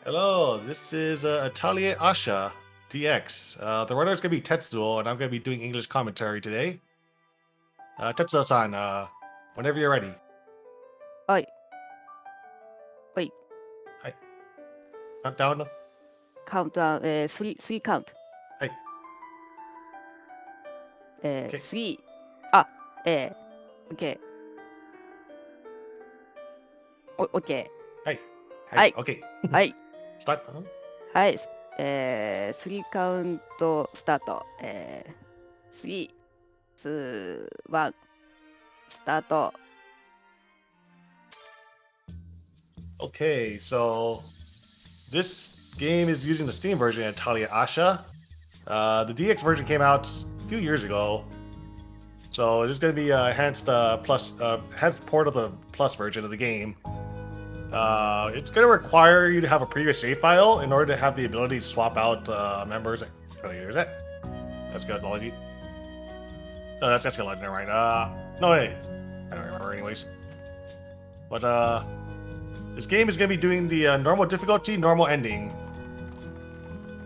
Hello, this is Atelier Ayesha DX. The runner is going to be Tetsuo, and I'm going to be doing English commentary today. Tetsuo-san, whenever you're ready. はい。はい。Hi. Countdown. カウントダウン、3カウント。はい。Okay. 3。あ、OK。OK。はい。はい。 OK. はい。Start. はい。3カウントスタート。3、2、1、スタート。Okay, so this game is using the Steam version of Atelier Ayesha. The DX version came out a few years ago. So it's going to be enhanced enhanced port of the plus version of the game. It's going to require you to have a previous save file in order to have the ability to swap out members. Oh, here's it. That's good, Logi. No, that's Escalade, never mind. No, wait. I don't remember, anyways. But this game is going to be doing the normal difficulty, normal ending.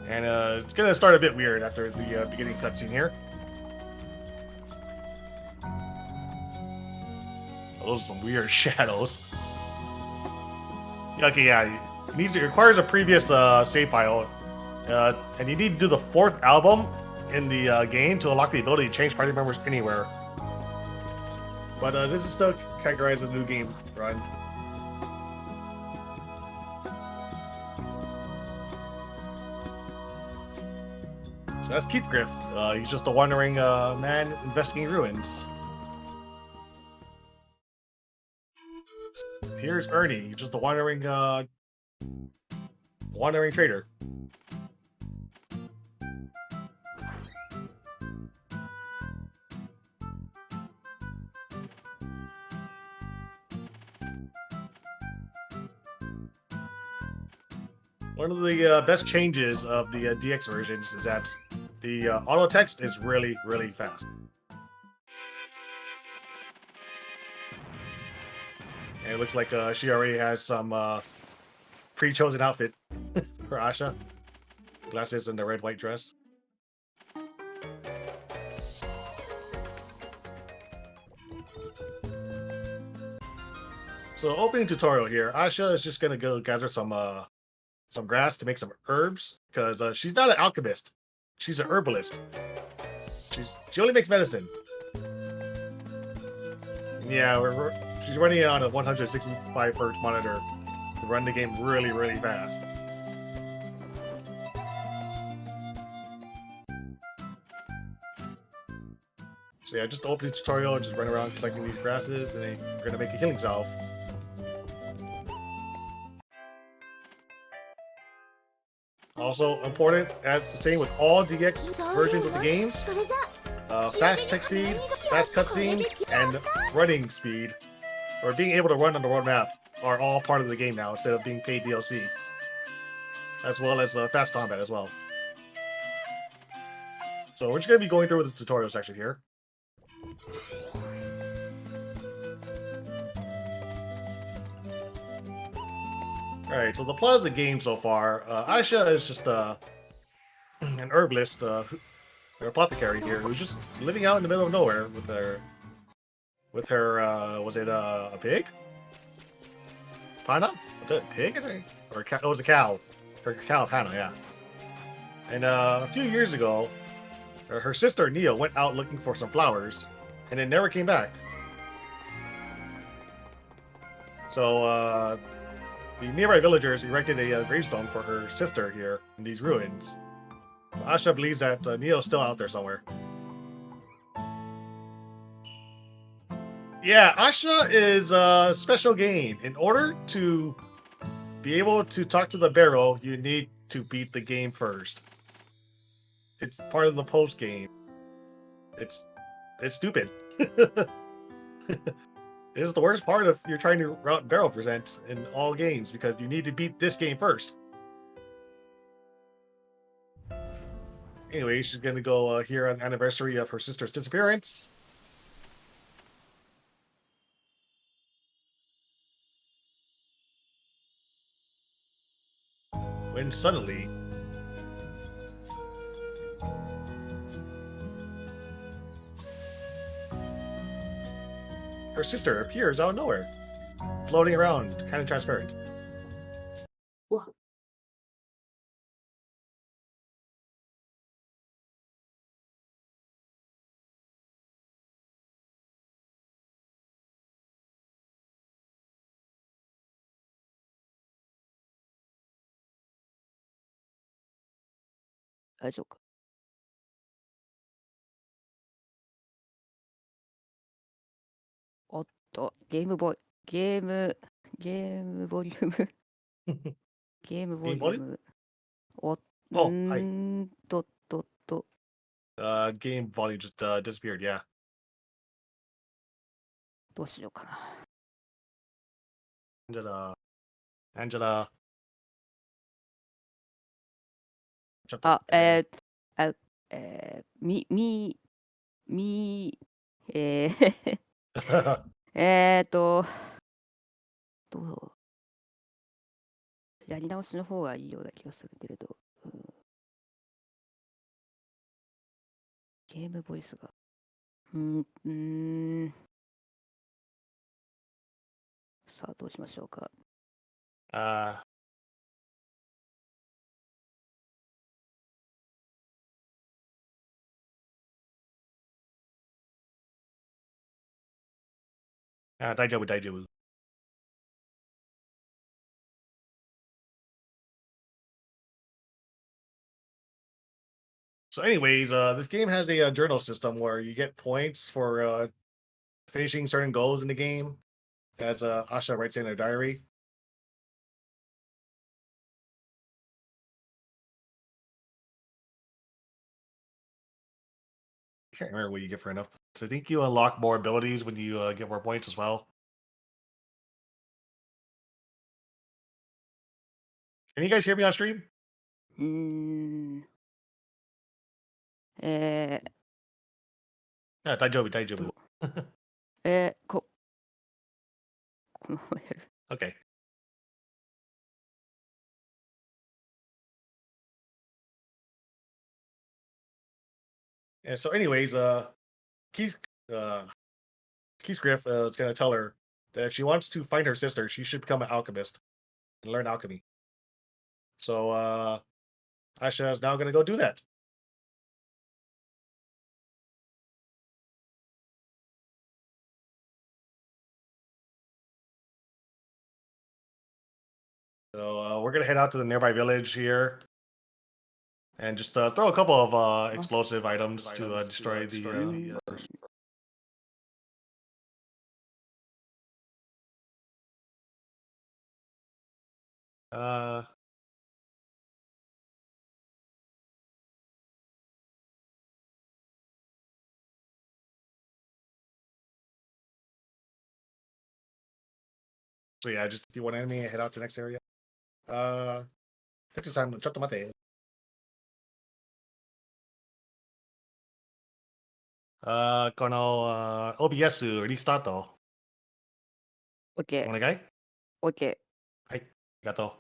And it's going to start a bit weird after the beginning cutscene here. Oh, those are some weird shadows. Okay, yeah. It requires a previous save file. And you need to do the 4th album in the game to unlock the ability to change party members anywhere. But this is still categorized as a new game run. So that's Keith Griff. He's just a wandering man investigating ruins. Here's Ernie. He's just a wandering trader. One of the best changes of the DX versions is that the auto text is really, really fast. And it looks like she already has some pre-chosen outfit for Asha. Glasses and the red-white dress. So opening tutorial here. Asha is just gonna go gather some grass to make some herbs because she's not an alchemist. She's an herbalist. She only makes medicine. Yeah, she's running it on a 165 hertz monitor to run the game really, really fast. So yeah, just opening tutorial and just run around collecting these grasses, and then we're gonna make a healing salve. Also important, as the same with all DX versions of the games, fast text speed, fast cutscenes, and running speed, or being able to run on the world map, are all part of the game now instead of being paid DLC, as well as fast combat as well. So we're just going to be going through this tutorial section here. Alright, so the plot of the game so far, Ayesha is just an herbalist, an apothecary here, who's just living out in the middle of nowhere with her, was it a pig? Pana? Was it a pig? Or it was a cow. Her cow, Pana, yeah. And a few years ago, her sister, Neo, went out looking for some flowers, and then never came back. So, the nearby villagers erected a gravestone for her sister here in these ruins. Asha believes that Neo's still out there somewhere. Yeah, Asha is a special game. In order to be able to talk to the barrel, you need to beat the game first. It's part of the post game. It's stupid. It is the worst part of you're trying to route barrel present in all games because you need to beat this game first. Anyway, she's gonna go here on the anniversary of her sister's disappearance. when suddenly her sister appears out of nowhere, floating around, kind of transparent. Wha- 大丈夫か。おっと、ゲームボーイ、ゲームボリューム、ゲームボリュ Game ー volume? ム、お、Oh, hi. とっとっと、Game volume just disappeared. Yeah. どうしようかな。Angela. Angela. ちょっとあ、待って。あ、み、えーどう、やり直しの方がいいような気がするけれど、ゲームボイスが。さあ、どうしましょうか。uh, Daijoubu, Daijoubu. So, anyways, this game has a journal system where you get points for finishing certain goals in the game, as Asha writes in her diary. I can't remember what you get for enough. So I think you unlock more abilities when you get more points as well. Can you guys hear me on stream? うーん、え Yeah, Daijoubu, Daijoubu. このままやる。Okay. And so, anyways, Keith, uh, Keith Griff is going to tell her that if she wants to find her sister, she should become an alchemist and learn alchemy. So, Asha is now going to go do that. So, we're going to head out to the nearby village here and just throw a couple of explosive items to destroy the. Uh, so yeah, just if you want enemy, head out to the next area. Tetsu-san, ちょっと待って。このOBS リスタート。OK、お願い。OK。はい、ありがとう。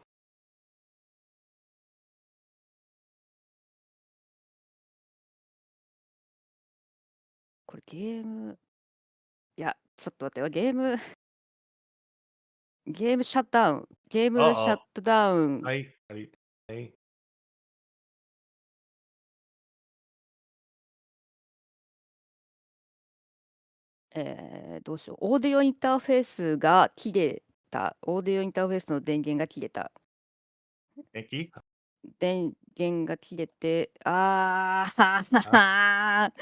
これゲーム、いや、ちょっと待ってよ。ゲームシャットダウン。ゲームシャットダウン。はい、はい、はい。どうしよう。オーディオインターフェースが切れた。オーディオインターフェースの電源が切れた。元気電源が切れて、ははは。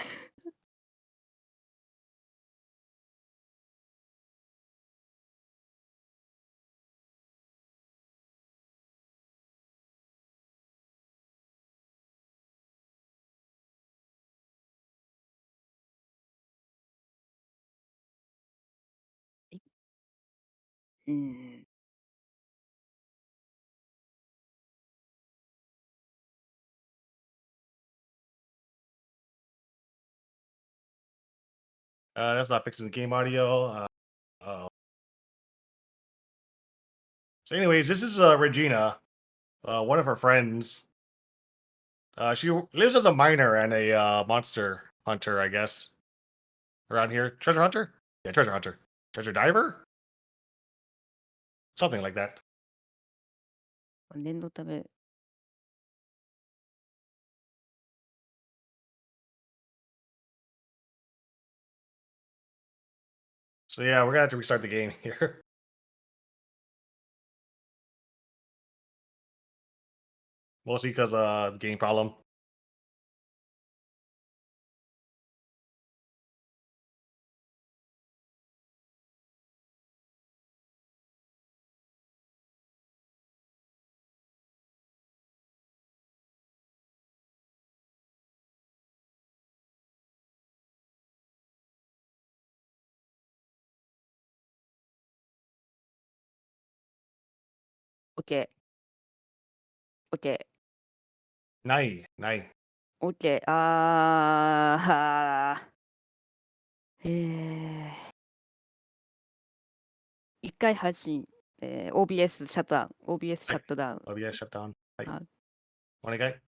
うん。That's not fixing the game audio. Uh-oh. So, anyways, this is Regina. one of her friends. She lives as a miner and a monster hunter, I guess. Around here. Treasure hunter? Yeah, treasure hunter. Treasure diver? Something like that. 念のため So yeah, we're gonna have to restart the game here. Mostly because the game problem. OK。OK。Nai. OK。一回発信、OBS シャットダウン。OBS シャットダウン。Oh yeah, shut down. Hi. Ah. Onegai.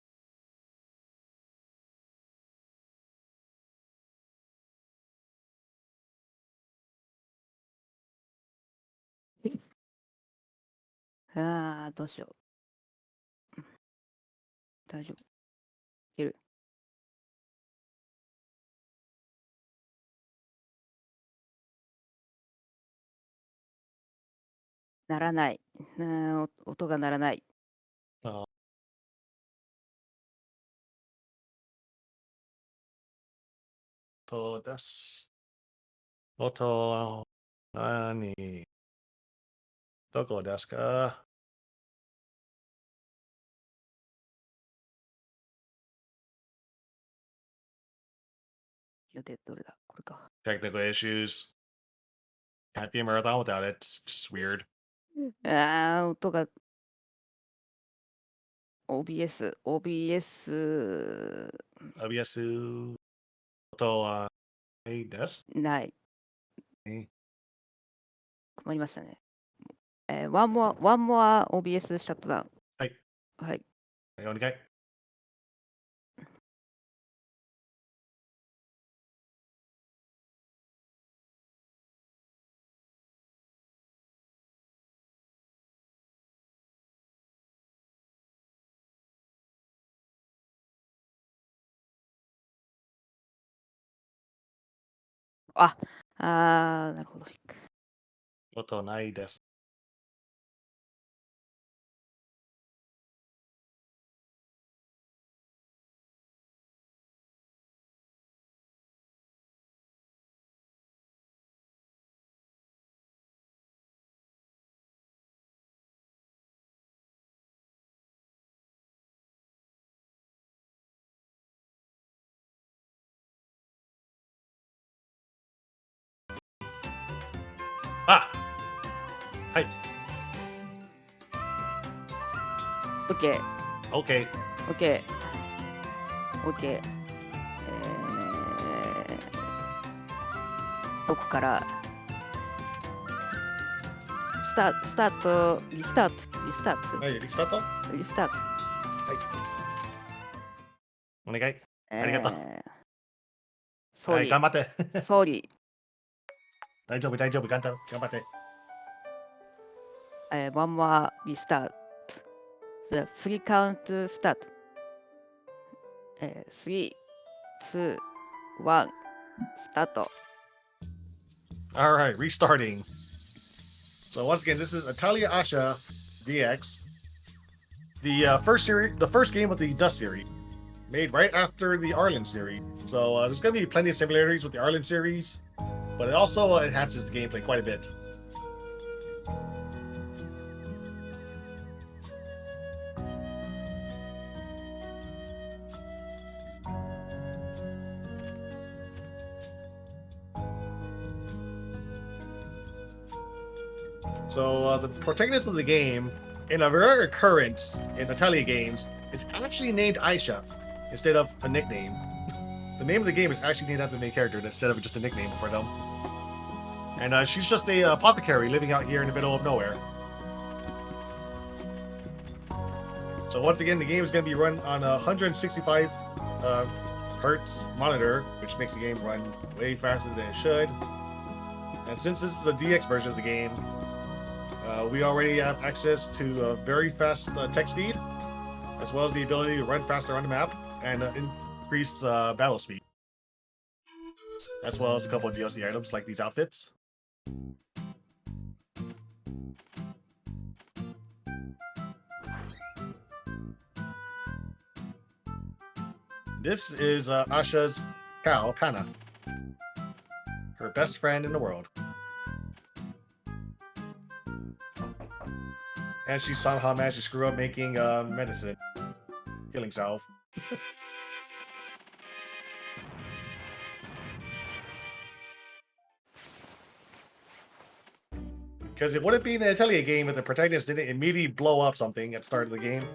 どうしよう。大丈夫。いける。ならない。音が鳴らない。とです。音、何どこですか予定どれだこれか。Technical issues. Can't be a marathon without it. It's just weird. 音が OBS。OBS 音はないです。ない。ね困りましたね。one more OBS シャットダウン。はい。はい。お願い。なるほど。音ないです。あはい。OK。OK。OK。OK。どこからスタート、リスタート。はい、リスタートリスタート。お願い。ありがとう。はい、ソーリー。頑張って。ソーリー。大丈夫、頑張って。one more restart. The 3 count start. 3, 2, 1, start. All right, restarting. So once again, this is Atelier Ayesha DX, the first game of the Dusk series, made right after the Arlen series. So there's going to be plenty of similarities with the Arlen series, but it also enhances the gameplay quite a bit. So the protagonist of the game, in a rare occurrence in Atelier games, is actually named Ayesha instead of a nickname. The name of the game is actually named after the main character instead of just a nickname for them. And she's just a apothecary living out here in the middle of nowhere. So once again, the game is going to be run on a 165 hertz monitor, which makes the game run way faster than it should. And since this is a DX version of the game, we already have access to a very fast text speed, as well as the ability to run faster on the map and increase battle speed, as well as a couple of DLC items like these outfits. This is Asha's cow, Pana, her best friend in the world. And she somehow managed to screw up making medicine, healing salve. Because it wouldn't be an Atelier game if the protagonist didn't immediately blow up something at the start of the game.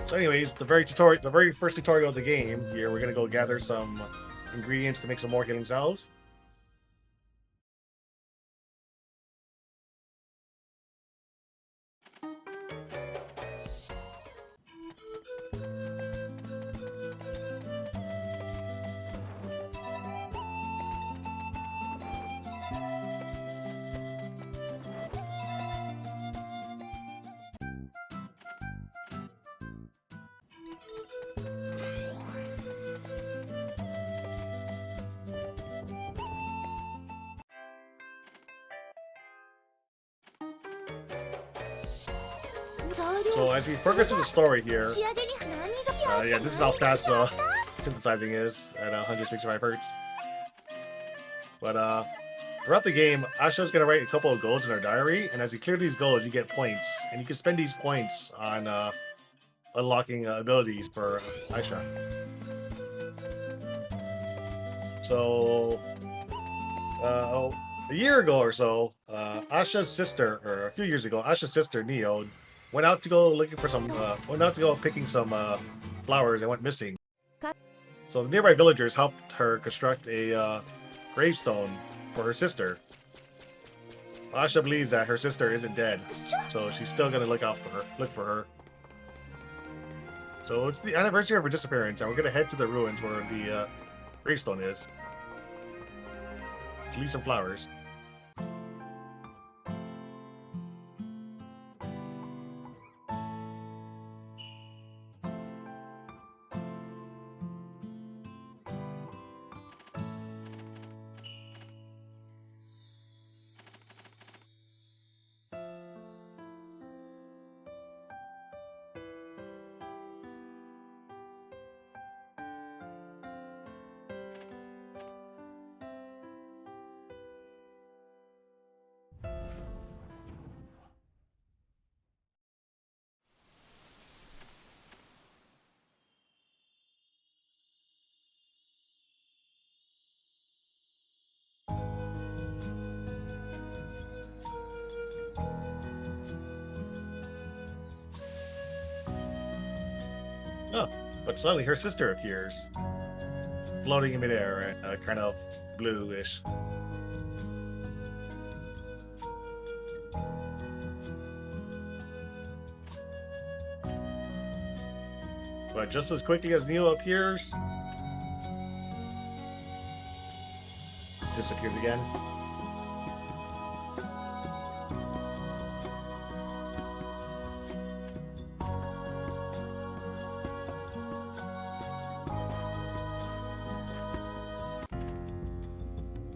So anyways, the very first tutorial of the game, here we're gonna go gather some ingredients to make some more healing salves. So as we progress through the story here, yeah, this is how fast synthesizing is at 165 hertz. But throughout the game, Asha's gonna write a couple of goals in her diary, and as you clear these goals, you get points, and you can spend these points on unlocking abilities for Ayesha. So, a year ago or so, Asha's sister, or a few years ago, Asha's sister Neo went out to go looking for some, picking some flowers and went missing. So the nearby villagers helped her construct a gravestone for her sister. Asha believes that her sister isn't dead, so she's still gonna look for her. So it's the anniversary of her disappearance, and we're gonna head to the ruins where the gravestone is to leave some flowers. Oh, but suddenly her sister appears, floating in midair and kind of bluish. But just as quickly as Neo appears, disappears again.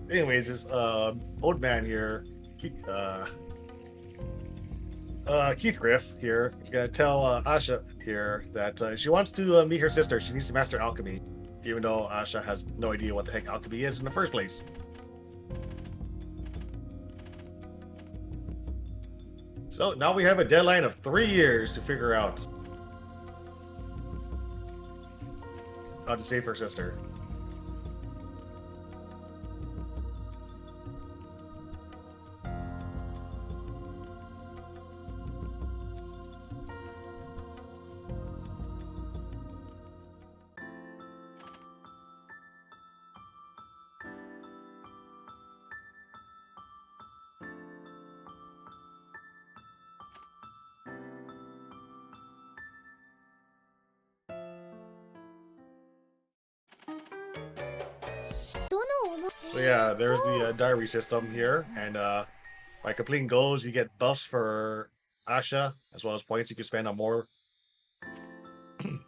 Anyways, this old man here, Keithgriff here, is gonna tell Asha here that if she wants to meet her sister, she needs to master alchemy, even though Asha has no idea what the heck alchemy is in the first place. So now we have a deadline of 3 years to figure out how to save her sister. So yeah, there's the diary system here, and by completing goals, you get buffs for Asha, as well as points you can spend on more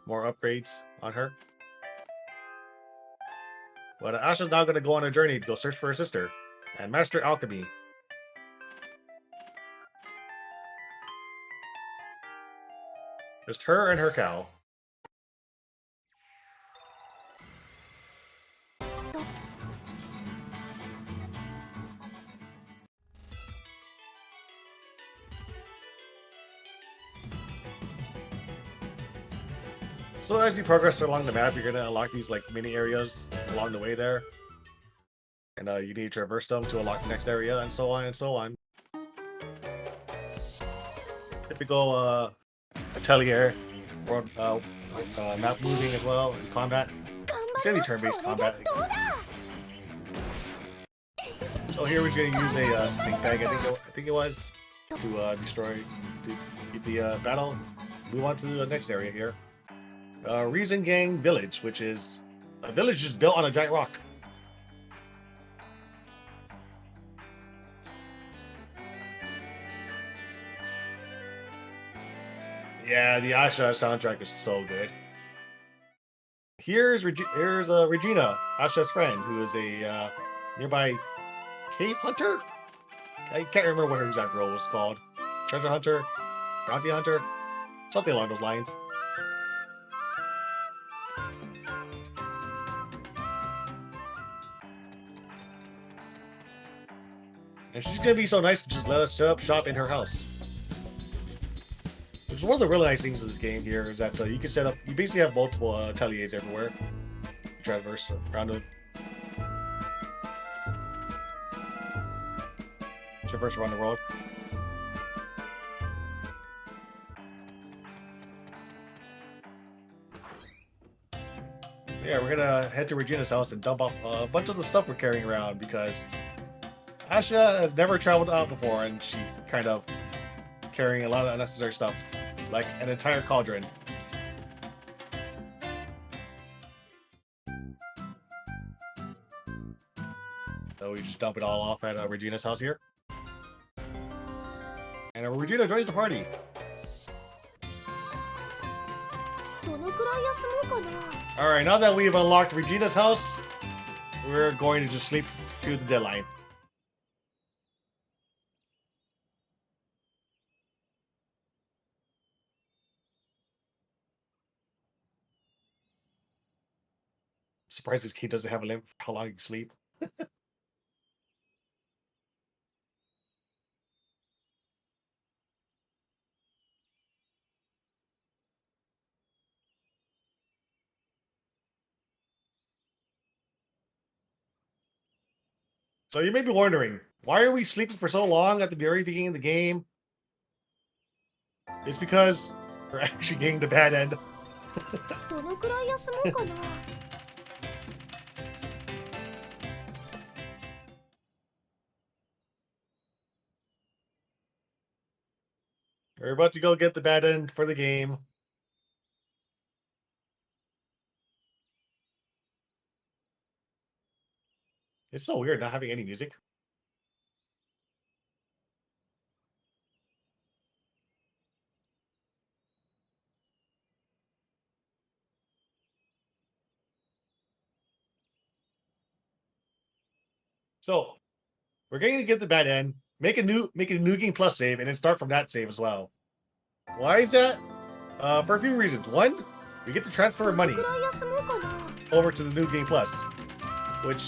upgrades on her. But Asha's now going to go on a journey to go search for her sister and master alchemy. Just her and her cow. So as you progress along the map, you're going to unlock these like mini areas along the way there. And you need to traverse them to unlock the next area, and so on and so on. Typical Atelier, world, map moving as well, and combat. It's gonna be turn-based combat. So here we're gonna use a stink tag, I think it was, to get the battle. Move on to the next area here. Reason Gang Village, which is a village just built on a giant rock. Yeah, the Ayesha soundtrack is so good. Here's Regina, Asha's friend, who is a nearby cave hunter. I can't remember what her exact role was called. Treasure hunter, bounty hunter, something along those lines. And she's gonna be so nice to just let us set up shop in her house. Which is one of the really nice things of this game here is that you can set up. You basically have multiple ateliers everywhere. Traverse around the world. Yeah, we're gonna head to Regina's house and dump off a bunch of the stuff we're carrying around because Ayesha has never traveled out before and she's kind of carrying a lot of unnecessary stuff, like an entire cauldron. So we just dump it all off at Regina's house here. And Regina joins the party. Alright, now that we've unlocked Regina's house, we're going to just sleep to the deadline. I'm surprised this kid doesn't have a limit for how long he can sleep. So you may be wondering, why are we sleeping for so long at the very beginning of the game? It's because we're actually getting the bad end. We're about to go get the bad end for the game. It's so weird not having any music. So we're going to get the bad end, make a new game plus save, and then start from that save as well. Why is that? For a few reasons. One, we get to transfer money over to the new game plus, which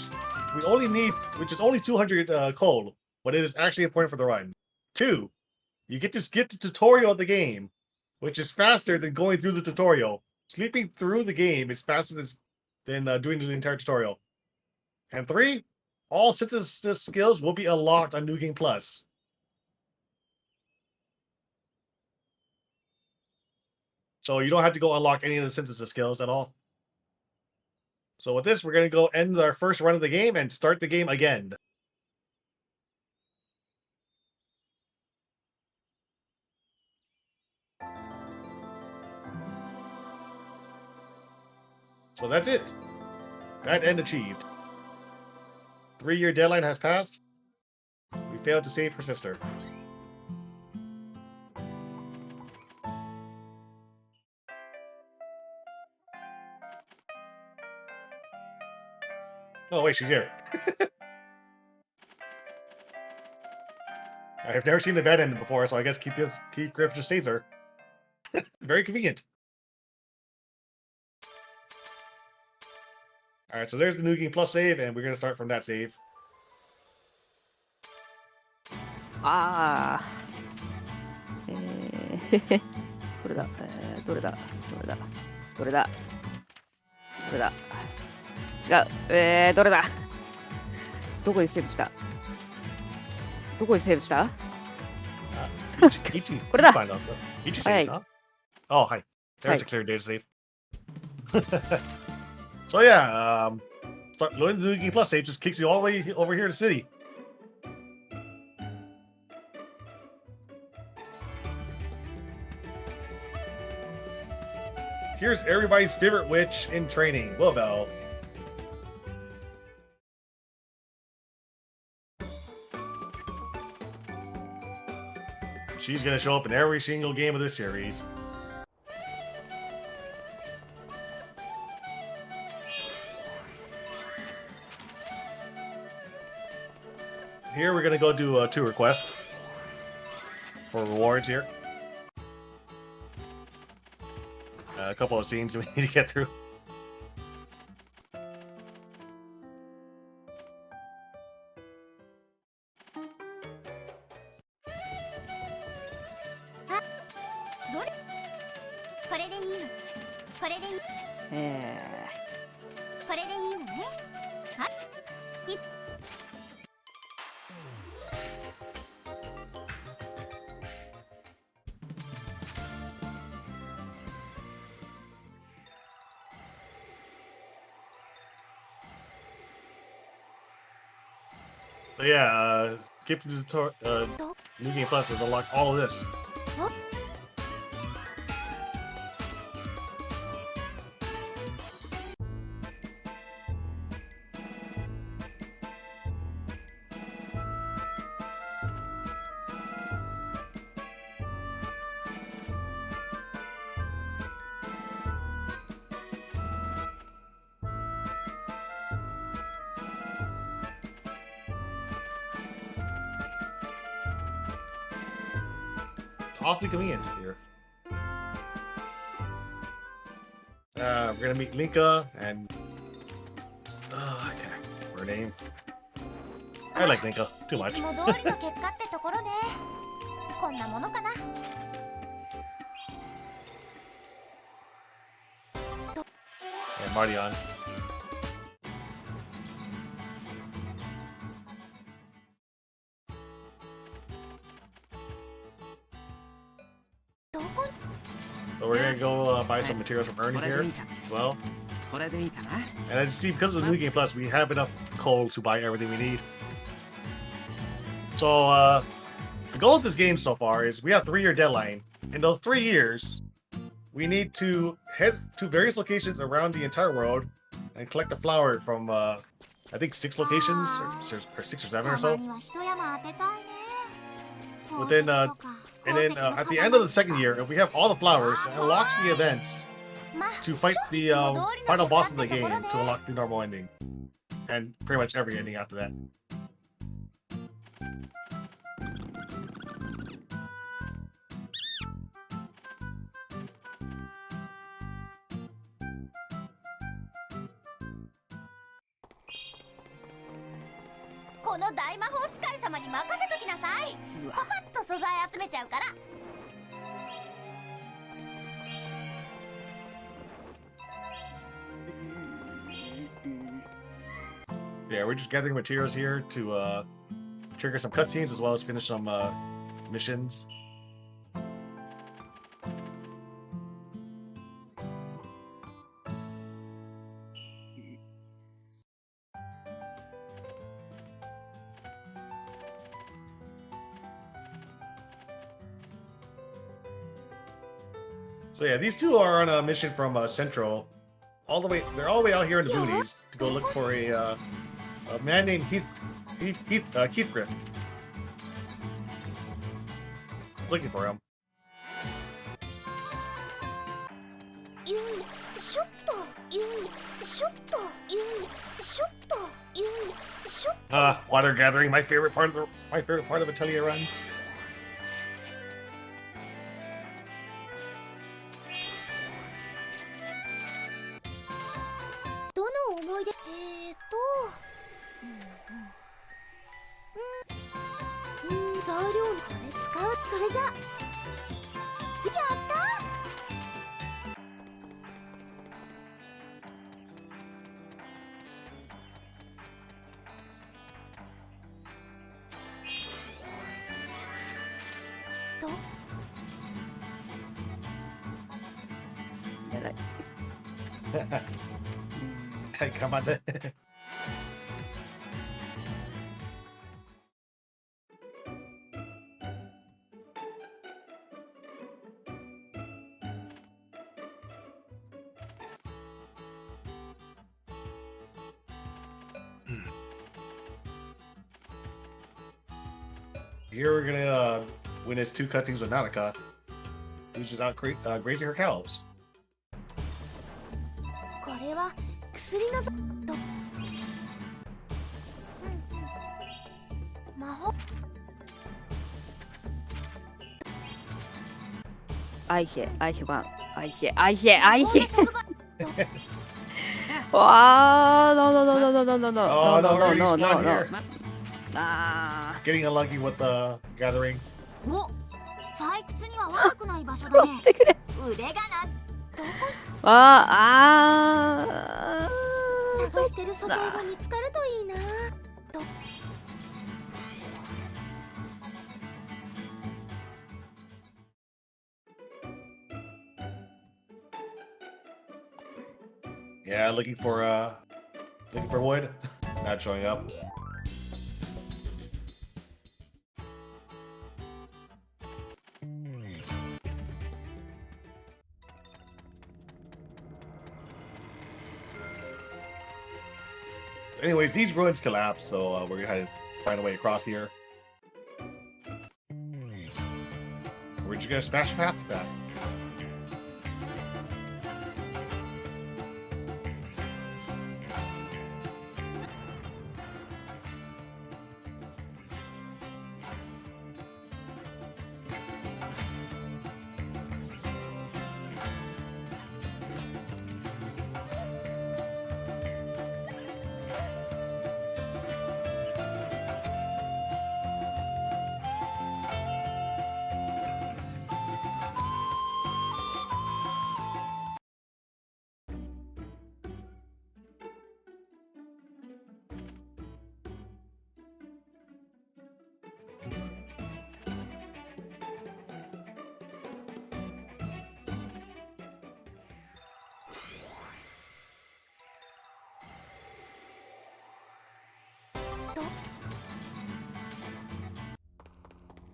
we only need, which is only 200 coal, but it is actually important for the run. Two, you get to skip the tutorial of the game, which is faster than going through the tutorial. Sleeping through the game is faster than doing the entire tutorial. And three, all synthesis skills will be unlocked on New Game Plus. So you don't have to go unlock any of the synthesis skills at all. So with this, we're going to go end our first run of the game and start the game again. So that's it. Bad end achieved. 3-year deadline has passed. We failed to save her sister. Oh wait, she's here. I have never seen the bed end before, so I guess Keith Griff just saves her. Very convenient. Alright, so there's the New Game Plus save, and we're going to start from that save. ああ。どれだどれだどれだどれだどれだ違う。どれだどこにセーブしたどこにセーブした Ichi, これだ fine enough. Ichi save, huh? Oh, hi. There's a clear data save. So yeah, start loading the New Game Plus save just kicks you all the way over here to the city. Here's everybody's favorite witch in training, Willbell. She's gonna show up in every single game of this series. Here we're gonna go do 2 requests for rewards here. A couple of scenes we need to get through. So yeah, skip to the New Game Plus has unlocked all of this. Awfully convenient here. We're gonna meet Linka and I can't remember her name. I like Linka too much. And Mardion. So we're gonna go buy some materials from Ernie here as well. And as you see, because of the New Game Plus, we have enough coal to buy everything we need. So the goal of this game so far is we have a 3-year deadline. In those 3 years, we need to head to various locations around the entire world and collect a flower from I think 6 locations or 6 or 7 or so. Within and then at the end of the 2nd year, if we have all the flowers, it unlocks the events to fight the final boss of the game to unlock the normal ending. And pretty much every ending after that. Yeah, we're just gathering materials here to trigger some cutscenes as well as finish some missions. So yeah, these two are on a mission from Central, all the way. They're all the way out here in the boonies to go look for a A man named Keithgriff. Looking for him. よいしょっとよいしょっとよいしょっとよいしょっと Water gathering, my favorite part of Atelier runs. どの思い出材料のこれ使うそれじゃやったやばい。 Hey, come on. Here we're gonna witness two cutscenes with Nanaka, who's just out grazing her cows. これは薬のと魔法アイシェ版。アイシェ。わー、no. Oh, no, we're No. respawned here. あ Getting unlucky with the gathering. お採掘には悪くない場所だー、ね待ってくれ。腕がな探してる素材が見つかるといいなと Yeah, looking for wood. Not showing up. Anyways, these ruins collapse, so we're gonna find a way across here. We're just gonna smash paths back.「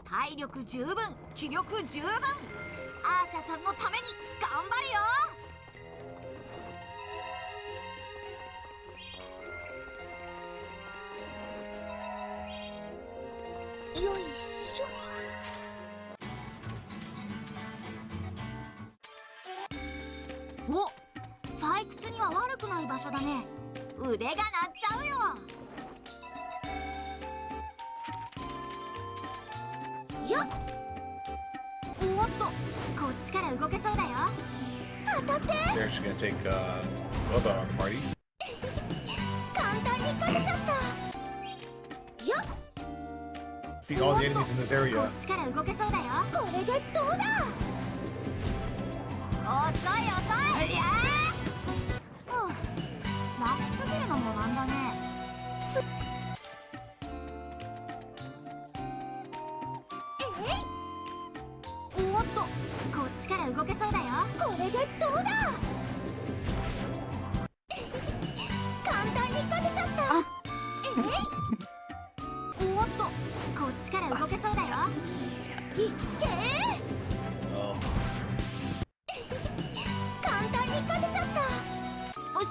体力十分気力十分アーシャちゃんのために頑張るよ」よいしょお採掘には悪くない場所だね腕が鳴っちゃうよよっおっとこっちから動けそうだよ当たって There, she's gonna take Robo on the party. 簡単に勝てちゃったよっ Defeat all the enemies in this こ area. っちから動けそうだよこれでどうだ遅い遅いやー楽すぎるのもなんだねおっとこっちから動けそうだよこれでどうだ簡単に勝てちゃったおっとこっちから動けそうだよいっけー Oh. 簡単に勝てちゃったよし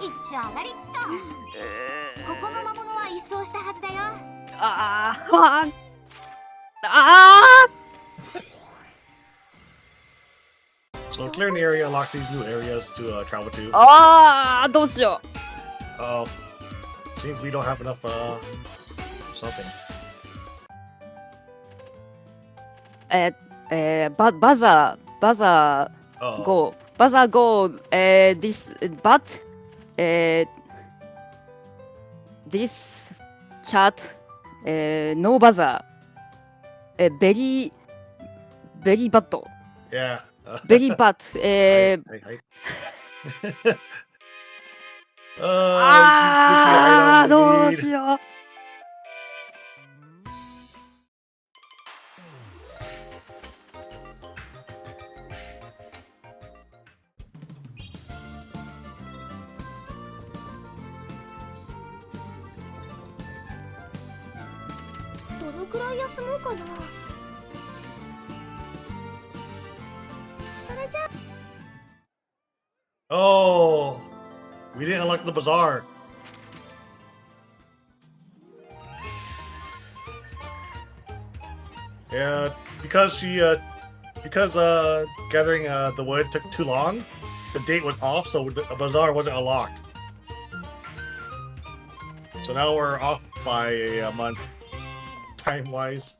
一丁上がりっとここの魔物装したはずだよ。あーあーあ So clearing the area unlocks these new areas to travel to. あーどうしよう。 Oh, seems we don't have enough something. バザー Oh, go バザー go this but this chat no バザーvery bad yeah. very bad Hi. She's missing an あー item ど we う need. しよう。どのくらい休もうかな。それじゃ Oh, we didn't unlock the bazaar. Yeah, because gathering the wood took too long. The date was off, so the bazaar wasn't unlocked. So now we're off by a month, time-wise.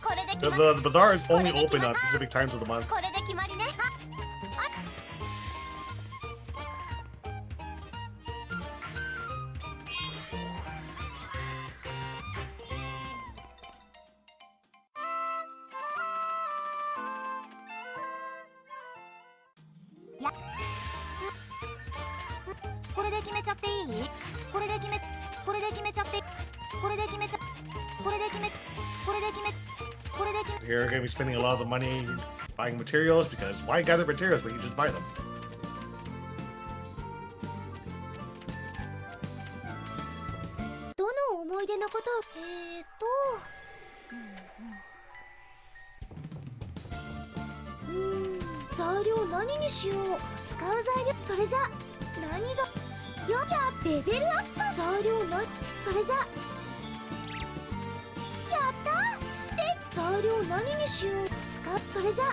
これで決 Because まり the bazaar is only open on specific times of the month. これで決まりね。これで決めちゃっていい？これで決めちゃってこれで決めこれで決めこれで決め You're gonna be spending a lot of the money buying materials because why gather materials when you just buy them? どの思い出のこと材料何にしよう。使う材料それじゃ何がよやレベルアップ材料なそれじゃやったで材料何にしよう使うそれじゃや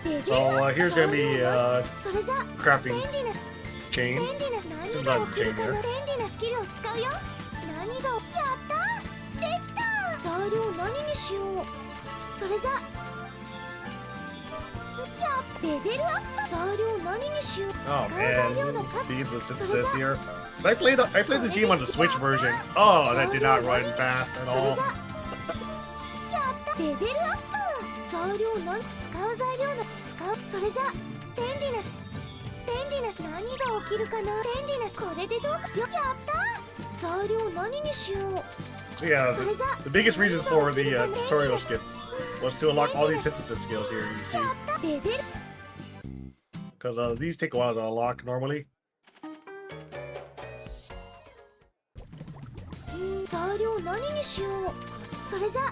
レベル So アップ here's gonna be それじゃ crafting 便利な chain. 便利な何が起きるかの便利なスキルを使うよ。何がやったできた材料何にしようそれじゃやレベルアップ材料何にしよう Oh 使う材料 man, の数 speeds of synthesis here. I played this game on the Switch version. Oh, that did not run fast at それ all. じゃやったレベルアップ材料何使う材料の使うそれじゃ便利な何が起きるかな便利なこれでどうかよやった材料何にしよう So yeah, それじゃ the biggest reason for the tutorial skip was to unlock all these synthesis skills here. You see, レベル because these take a while to unlock normally. 材料何にしようそれじゃ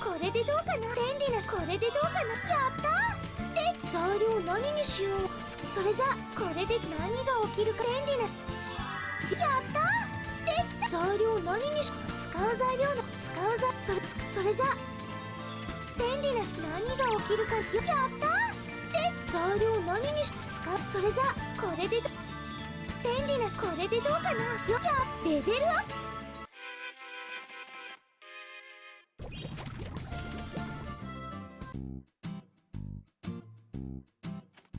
これでどうかな便利なこれでどうかなやったで材料何にしようそれじゃこれで何が起きるか便利なやったで材料何にし使う材料の使うそれじゃ便利な何が起きるかやったで材料何にし使うそれじゃこれで便利なこれでどうかなよやレベルアップ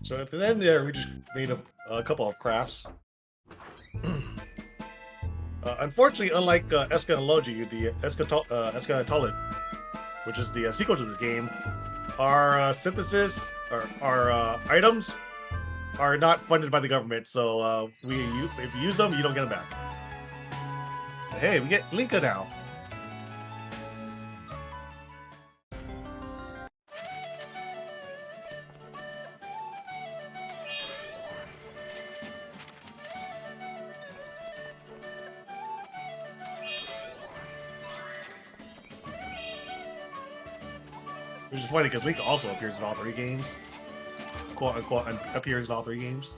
So at the end there, we just made a couple of crafts. Unfortunately, unlike Eschatology, the Eschatology, which is the sequel to this game, our synthesis, our items, are not funded by the government. So if you use them, you don't get them back. Hey, we get Linka now. Which is funny because Link also appears in all 3 games. Quote unquote appears in all 3 games.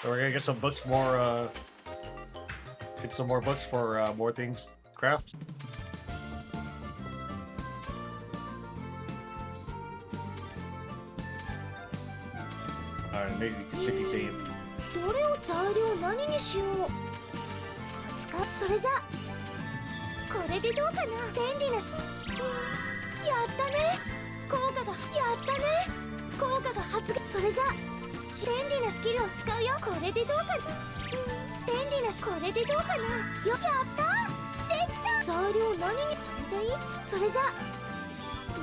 So we're gonna get some books more, get some more books for more things to craft. Maybe City save. どれを材料何にしよう。それじゃこれでどうかな。便利なやったね。効果がやったね。効果が発現。それじゃ便利なスキルを使うよ。これでどうかな。便利なこれでどうかな。よやったできた。材料何にでいい。それじゃ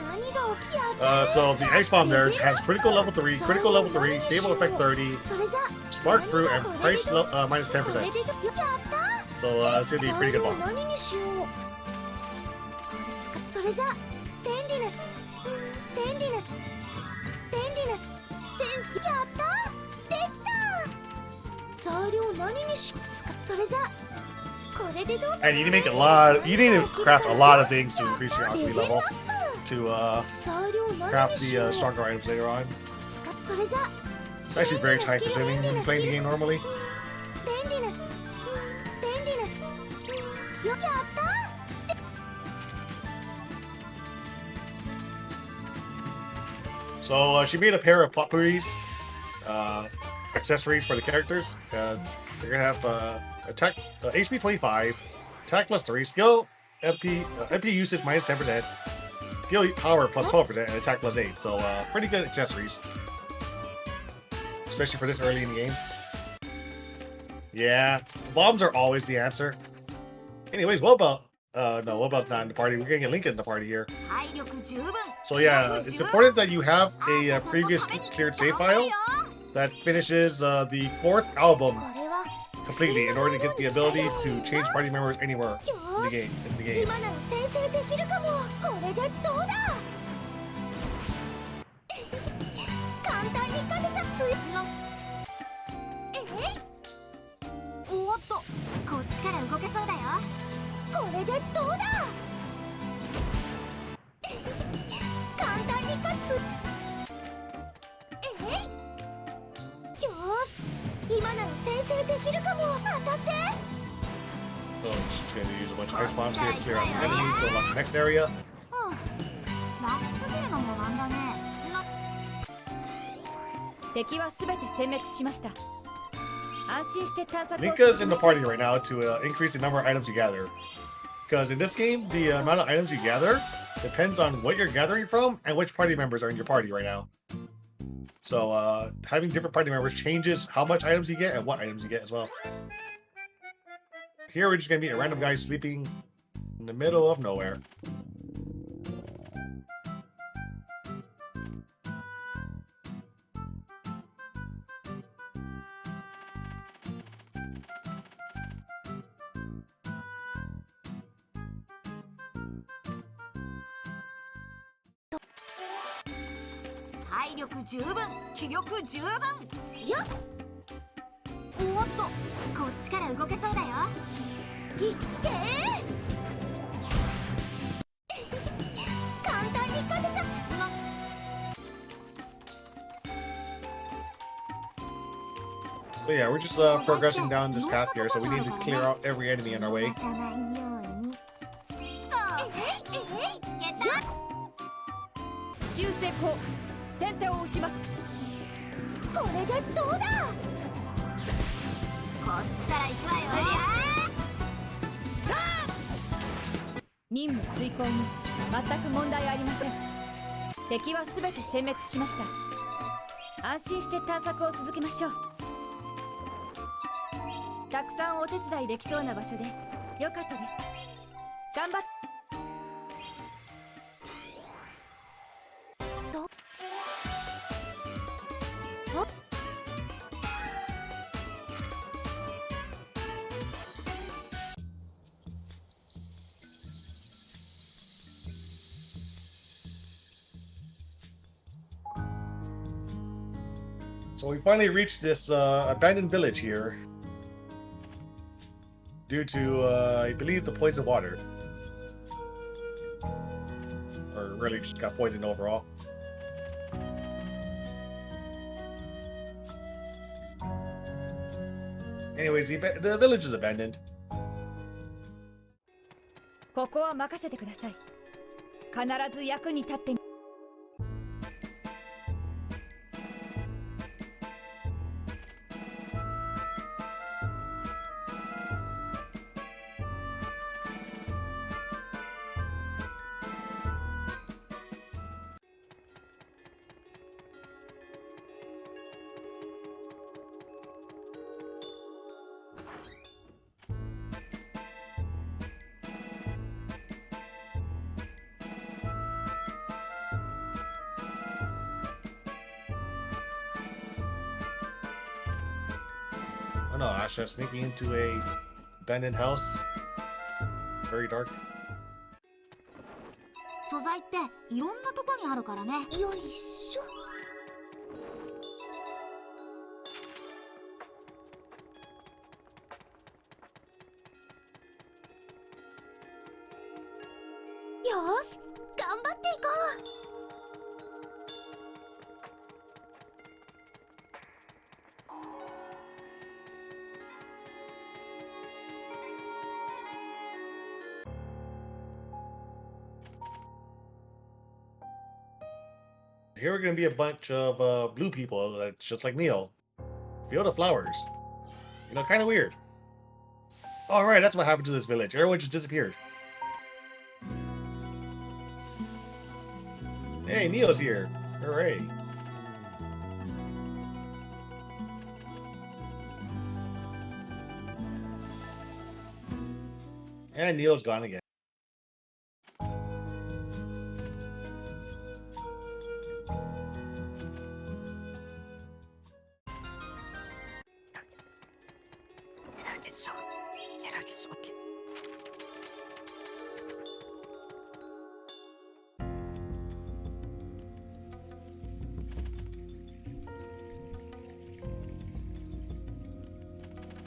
何がやった。So the Ice Bomb there has critical level 3, critical level 3, stable effect 30, それじゃ spark through, and price minus 10%. これでよやった。 So it's gonna be a pretty good bomb. 何にしよう。それじゃ便利な便利なやったできた。材料何にしよう。それじゃこれでどう。 And you need to make a lot. You need to craft a lot of things to increase your alchemy level to craft the stronger items later on. それじゃ It's actually very time consuming when you're playing the game normally. 便利なよやった。 So she made a pair of potpourris, accessories for the characters. They're gonna have attack HP 25, attack plus 3, skill MP usage minus 10%, skill power plus 12%, and attack plus 8. So pretty good accessories, especially for this early in the game. Yeah, bombs are always the answer. Anyways, what about what about not in the party? We're gonna get Link in the party here. So yeah, it's important that you have a previous cleared save file that finishes the 4th album completely in order to get the ability to change party members anywhere in the game. 今なら先制できるかも。これでどうだ。簡単に勝てちゃつい。おっと、こっちから動けそうだよ。これでどうだ。簡単に勝つ。よーし、今なら先制できるかも。当たって。 So she's going to use a bunch of ice bombs here to clear out the enemies to unlock the next area. 楽すぎるのもなんだね。敵はすべて殲滅しました。安心して探索を Nika's in the party right now to increase the number of items you gather. Because in this game, the amount of items you gather depends on what you're gathering from and which party members are in your party right now. So having different party members changes how much items you get and what items you get as well. Here we're just going to be a random guy sleeping in the middle of nowhere. So yeah, we're just progressing down this path here, so we need to clear out every enemy on our way. 修正砲先手を打ちます。これでどうだ。こっちから行くわよ。任務遂行に全く問題ありません。敵はすべて殲滅しました。安心して探索を続けましょう。たくさんお手伝いできそうな場所でよかったです。頑張って。So we finally reached this abandoned village here. Due to, I believe, the poison water. Or really just got poisoned overall. Anyways, the village is abandoned. ここは任せてください。必ず役に立ってみ。Oh no, Asha sneaking into a abandoned house. Very dark. 素材っていろんなとこにあるからね。よいしょ。よし、頑張っていこう。Here we're gonna be a bunch of blue people, just like Neo. Field of flowers. You know, kind of weird. All right, that's what happened to this village. Everyone just disappeared. Hey, Neo's here. Hooray. And Neo's gone again.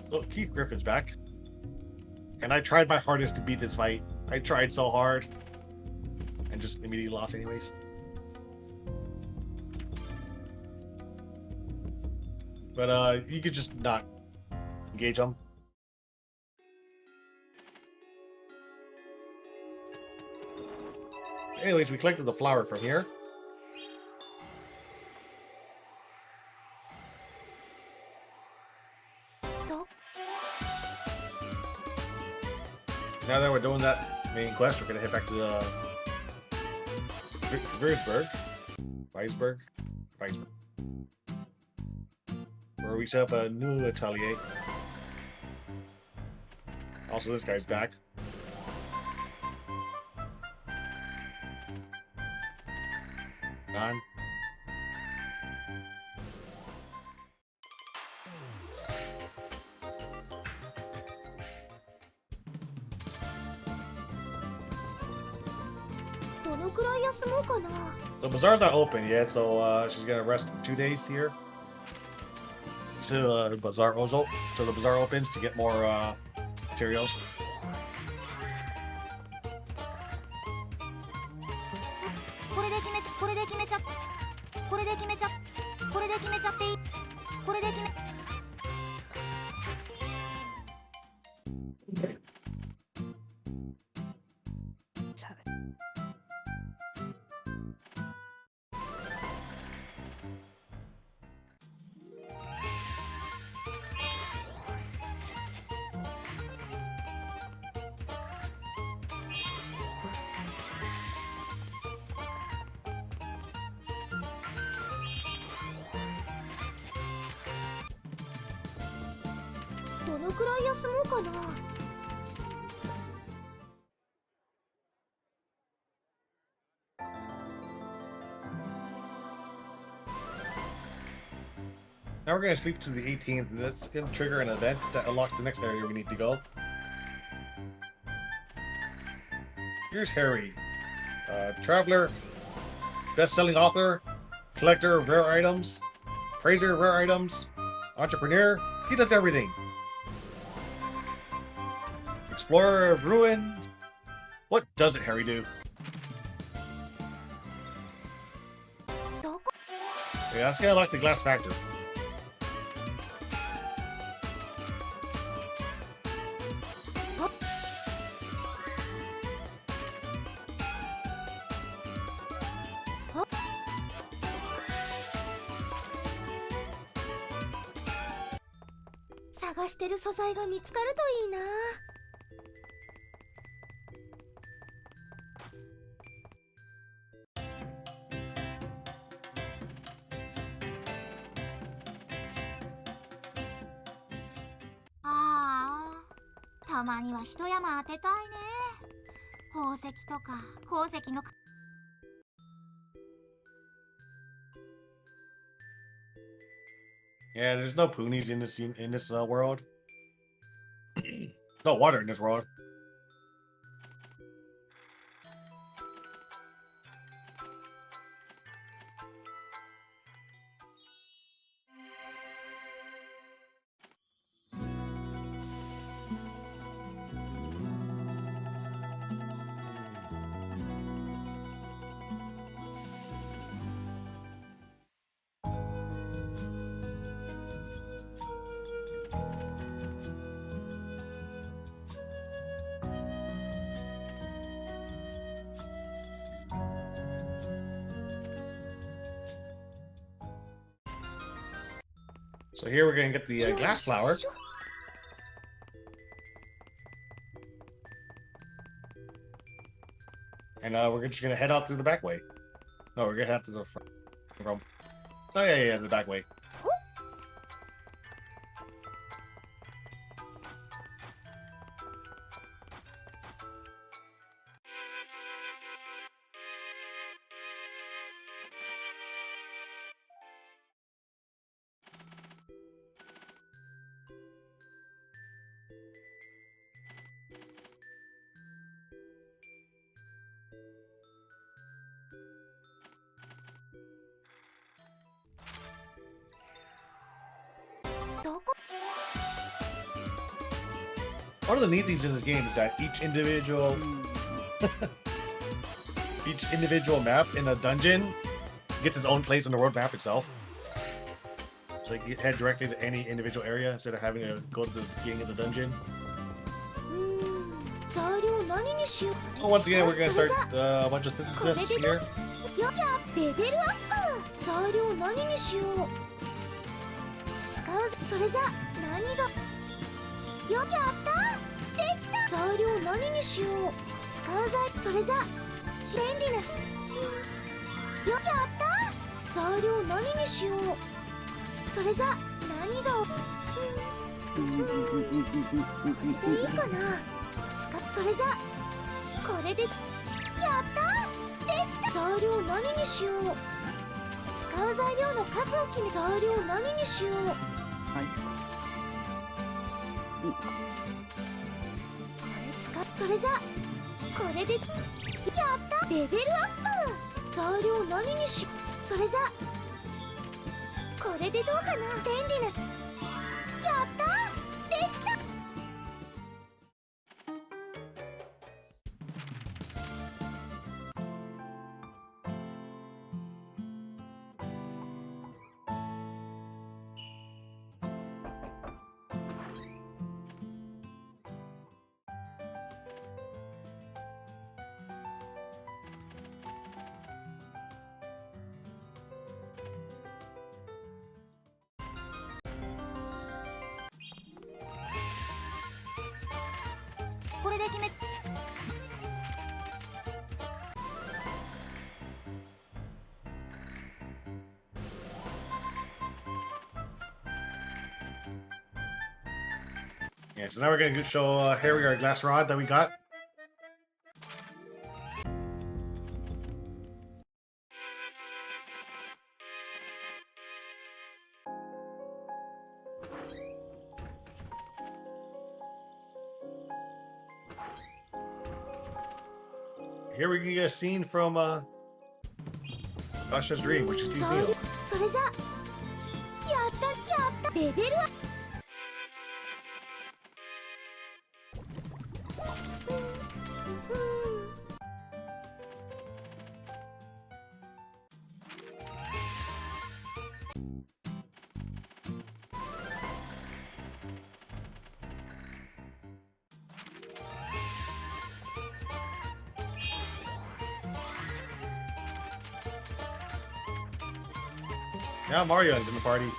So Keith Griffin's back. And I tried my hardest to beat this fight. I tried so hard. And just immediately lost anyways. But you could just not engage them. Anyways, we collected the flower from here. Now that we're doing that main quest, we're gonna head back to the Weisberg, where we set up a new atelier. Also, this guy's back. Gone. The bazaar's not open yet, so she's gonna rest 2 days here till the bazaar opens to get more materials. Now we're gonna sleep to the 18th, and that's gonna trigger an event that unlocks the next area we need to go. Here's Harry, traveler, best-selling author, collector of rare items, Appraiser, rare items. Entrepreneur, he does everything. Explorer of ruin. What doesn't Harry do? どこ Yeah, that's kind of like the glass factor. 探してる素材が見つかるといいな。ああ、たまには一山当てたいね。宝石とか鉱石の Yeah, there's no poonies in this world. No water in this world. So here we're gonna get the glass flower. And we're just gonna head out through the back way. No, we're gonna head to the front. From. Oh yeah, the back way. One of the neat things in this game is that each individual map in a dungeon gets its own place on the world map itself. So you can head directly to any individual area instead of having to go to the beginning of the dungeon. So once again, we're gonna start a bunch of synthesis here. レベルアップ。材料何にしよう。使う。それじゃ何が。よやったできた。材料何にしよう。使う材。それじゃ便利な。よやった材料何にしよう。それじゃ何が。いいかな。それじゃこれで。やったできた。材料何にしよう。使う材料の数を決め。材料何にしよう。はい。それじゃこれで。やったレベルアップ。材料何にし。それじゃこれでどうかな。便利な。やったできた。これで決め。Yeah, so now we're gonna show Harry our glass rod that we got. Here we can get a scene from Ayesha's dream, which is Neil. それじゃレベルはNow Mario is in the party.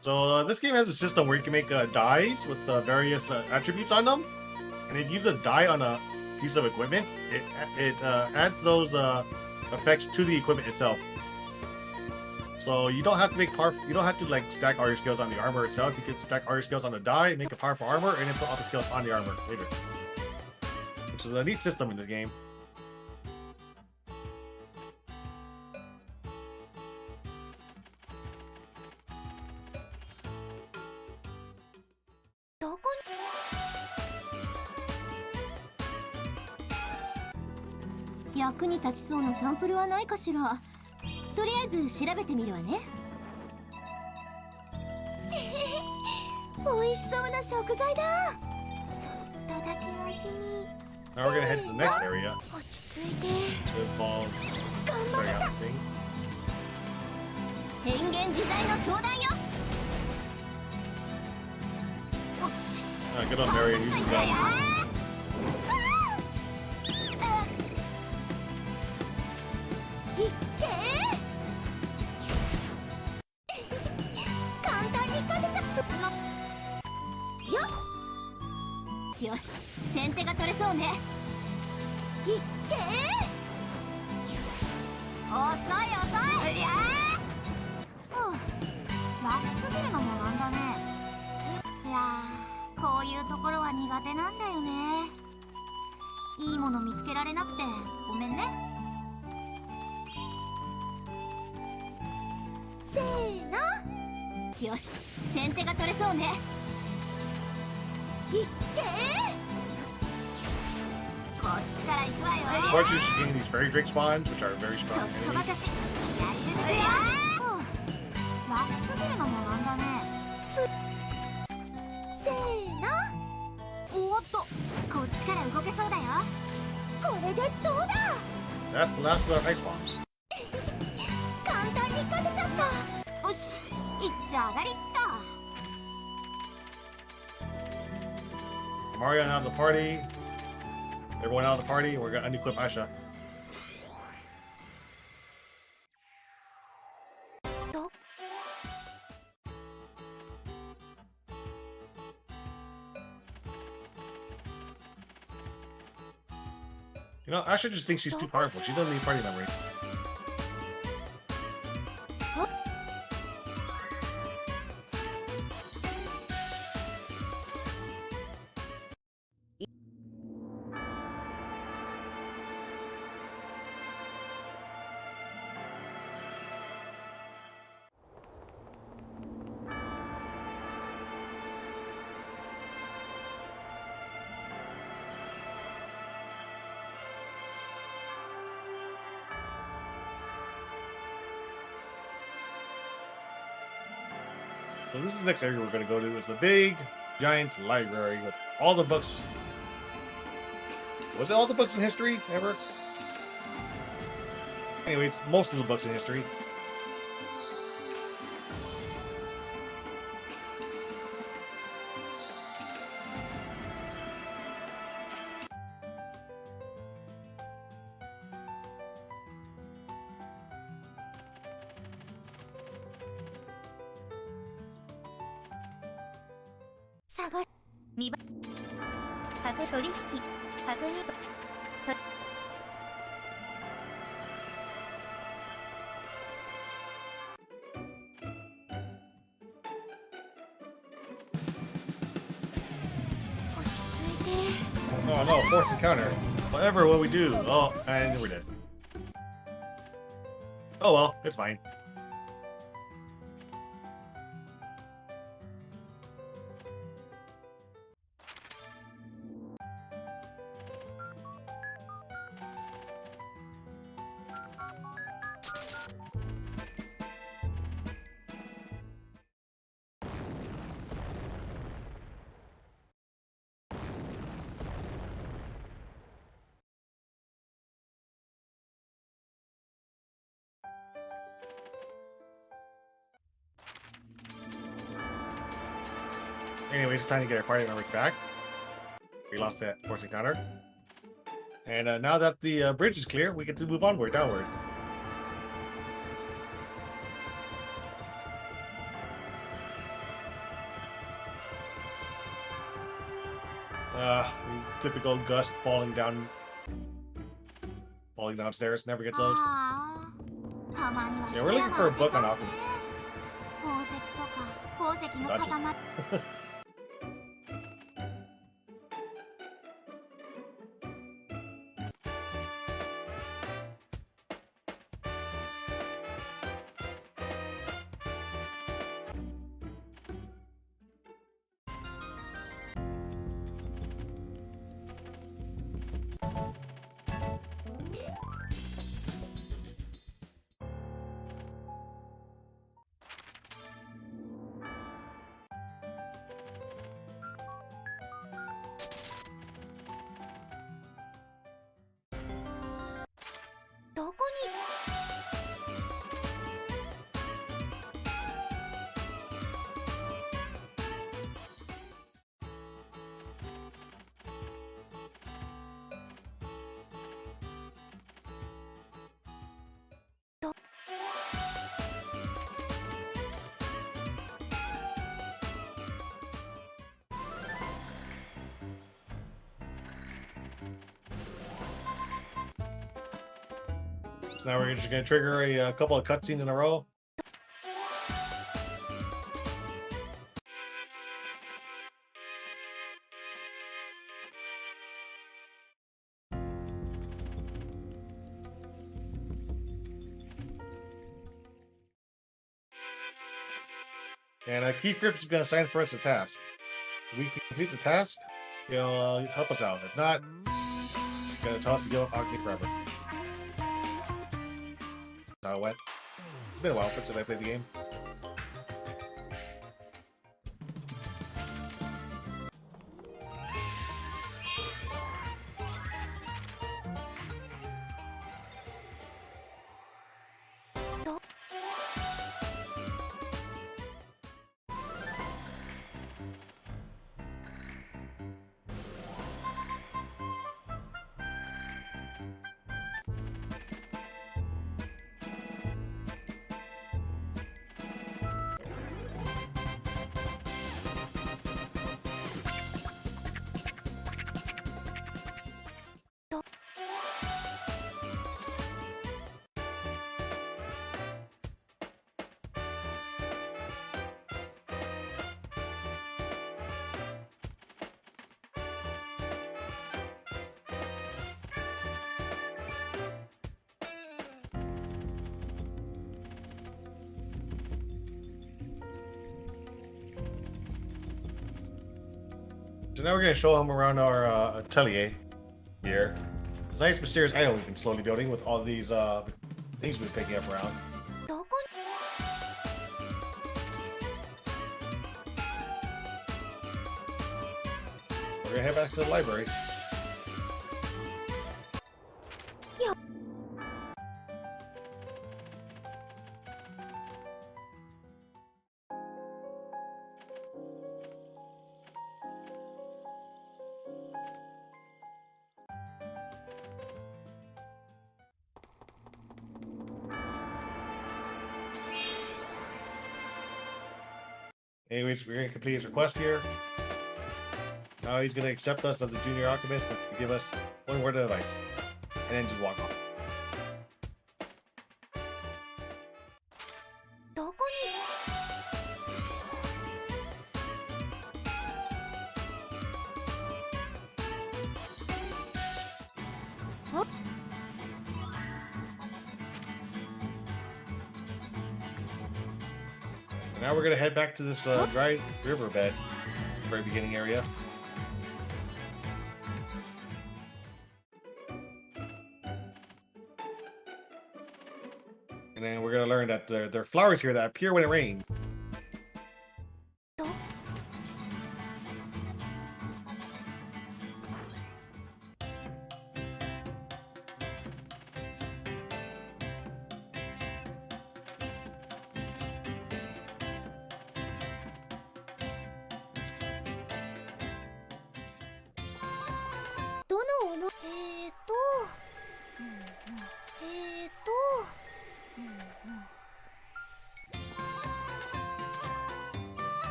So this game has a system where you can make dies with various attributes on them, and if you use a die on a piece of equipment, it adds those effects to the equipment itself. So you don't have to make you don't have to like stack all your skills on the armor itself. You can stack all your skills on the die, make a powerful armor, and then put all the skills on the armor later. Which is a neat system in this game. どこに役に立ちそうなサンプルはないかしら。とりあえず調べてみるわね。美味しそうな食材だ。ちょっとだけ味見。 Now we're gonna head to the next area 落ち着いて。 to involve 頑張 figuring れ out た。 things. 変幻自在の頂戴よ。よし。 Good on Mario using guns. いっけ簡単に勝てちゃうよ。よし、先手が取れそうね。いっけ遅い遅い。楽すぎるのもなんだね。いやー、こういうところは苦手なんだよね。いいもの見つけられなくてごめんね。せーの。よし、先手が取れそうね。いっけこっちから行くわよ。 Unfortunately, she's getting these fairy drake spawns, which are very ちょ strong っと enemies. 私気合い入れてくれよ。楽すぎるのもなんだね。せーの。おっと、こっちから動けそうだよ。これでどうだ。 That's the last of the ice bombs. 簡単に勝てちゃった。よし、いっちゃ上がりっと。 Mario out of the party. Everyone out of the party. We're gonna unequip Ayesha. ど You know, Ayesha just thinks she's too powerful. She doesn't need party memory. So this is the next area we're going to go to. It's a big, giant library with all the books. Was it all the books in history ever? Anyways, most of the books in history. Oh no, forced encounter. Whatever will we do? Oh, and we're dead. Oh well, it's fine. Anyways, it's time to get our party members back. We lost that force encounter. And now that the bridge is clear, we get to move onward, downward. Typical Gust falling downstairs, never gets old. たまには Yeah, we're looking for a book on alchemy. 宝石とか宝石の Not just- 塊 どこに So now we're just going to trigger a couple of cutscenes in a row. And Keith Griffin's going to assign for us a task. If we can complete the task, he'll help us out. If not, he's going to tell us to give up Alchemy forever. That's how it went. It's been a while since I played the game. So now we're going to show him around our Atelier here. It's a nice, mysterious item we've been slowly building with all these things we've been picking up around. どこに We're going to head back to the library. Anyways, we're going to complete his request here. Now he's going to accept us as the junior alchemist and give us one word of advice. And then just walk off. どこに Now we're going to head back to this dry riverbed, very beginning area. And then we're going to learn that there are flowers here that appear when it rains.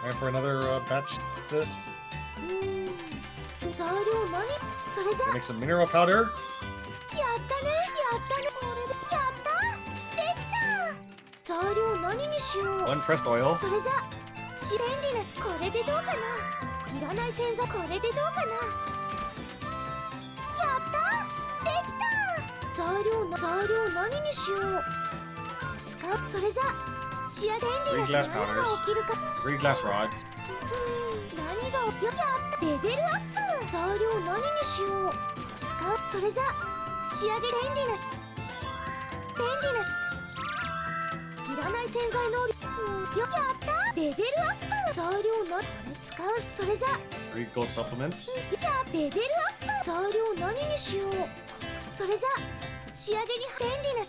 Right for another batch, sis. 材料何それじゃ Make some mineral powder. やったねやったねこれでやったできた材料何にしよう One pressed oil. それじゃ便利なこれでどうかないらない洗剤これでどうかなやったできた材料何にしよう使うそれじゃ仕上げ便利な Three glass 何が powders. 起きるか 3 glass rods. 何が起きるやったレベルアップ材料何にしよう使うそれじゃ仕上げ便利ないらない洗剤能力やったレベルアップ材料何使うそれじゃ 3 gold supplements. レベルアップ材料何にしようそれじゃ仕上げに便利な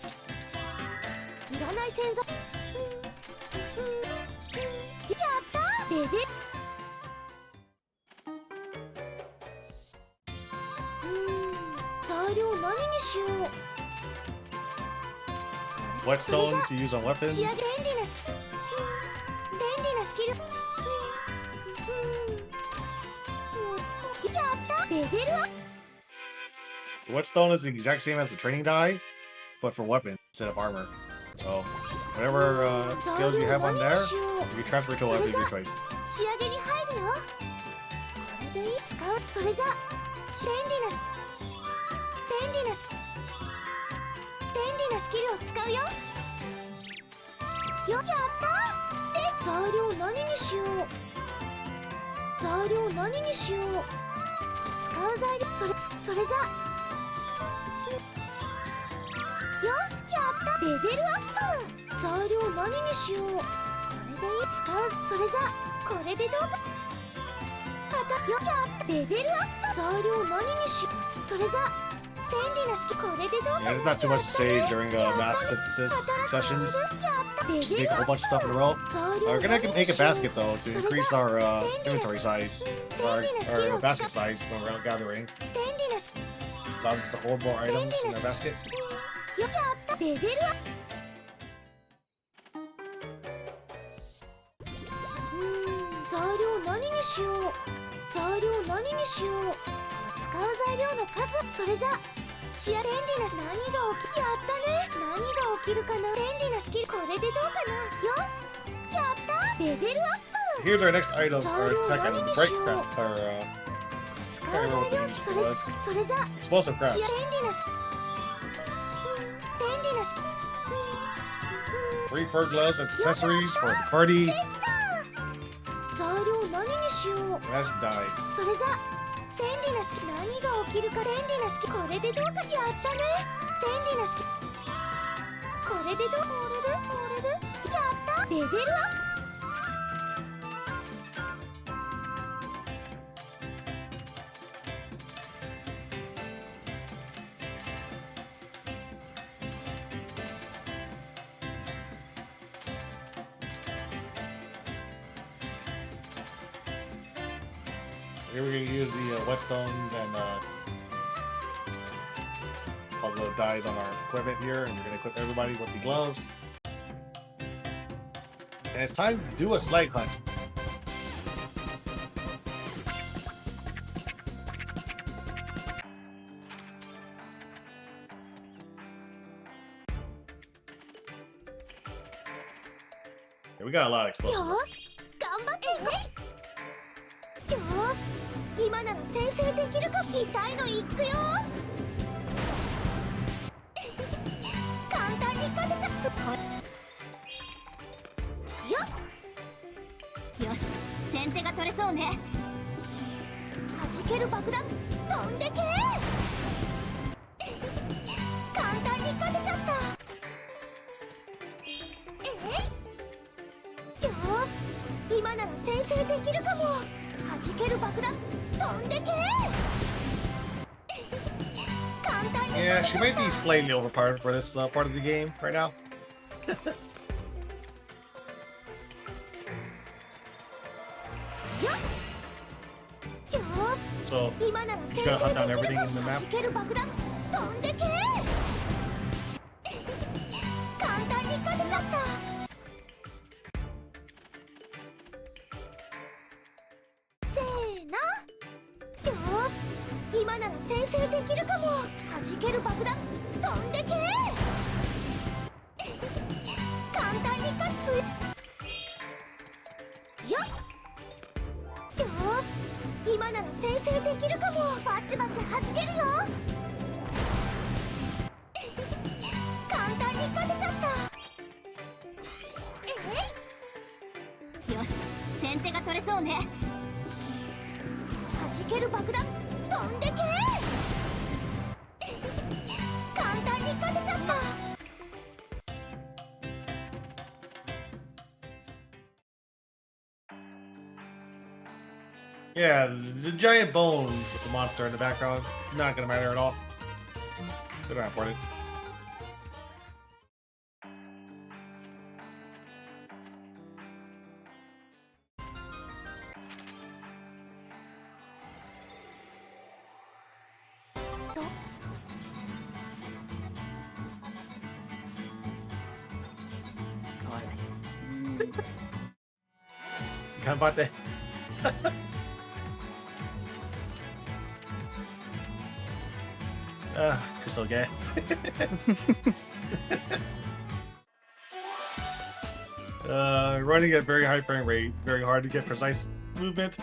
いらない洗剤やったレベル材料何にしよう Whetstone to use on weapons. 仕上げ便利なスキルやったレベルアップ Whetstone is the exact same as the training die, but for weapons instead of armor. So, whatever skills you have on there, you can transfer to a weapon of your choice. 仕上げに入るよこれでいい使うそれじゃ便利なスキルを使うよやったで材料何にしよう使う材料それじゃよしやったレベルアップ材料何にしようこれでいい使うそれじゃこれでどうかやったレベルアップ材料何にしようそれじゃ便利なスキルこれでどうか Yeah, there's not too much to say during math synthesis sessions. Just make a whole bunch of stuff in a row. We're gonna make a basket though to increase our inventory size, or our basket size when we're out gathering. 便利なス Allows us to hold more items in our basket. やったレベルアップ材料何にしよう使う材料の数それじゃ便利な何が起きやったね何が起きるかな便利なスキルこれでどうかなよしやったレベルアップ Here's our next item, our tech item, bright craft, or 使う材料それじゃ explosive 便 crafts. 利な 3 fur gloves as accessories for the party. 材料何にしよう Magic die. それじゃ便利なスキ何が起きるか便利なスキこれでどうかやったね便利なスキこれでどうこれでやったレベルアップ Here we're gonna use the whetstones and all the dyes on our equipment here, and we're gonna equip everybody with the gloves. And it's time to do a slag hunt. Yeah, we got a lot of explosives. よーし頑張ってよーし今なら先制できるか痛いのいくよ簡単に勝てちゃうよし先手が取れそうね弾ける爆弾飛んでけ簡単に勝てちゃったよーし今なら先制できるかも弾ける爆弾飛んでけ簡単に Yeah, she might be slightly overpowered for this part of the game right now. よーし So, 今なら先制 you gotta hunt down でき everything る in the かも map. 弾ける爆弾飛んでけ簡単に勝てちゃった今なら先制できるかも。弾ける爆弾飛んでけ簡単に勝つよっ。よーし、今なら先制できるかも。バチバチ弾けるよ簡単に勝てちゃった。よし、先手が取れそうね。弾ける爆弾飛んでけ簡単に勝てちゃった。Yeah, the giant bones of the monster in the background, not gonna matter at all. They're not important. Ganbatte. You're so gay. Running at very high frame rate, very hard to get precise movement.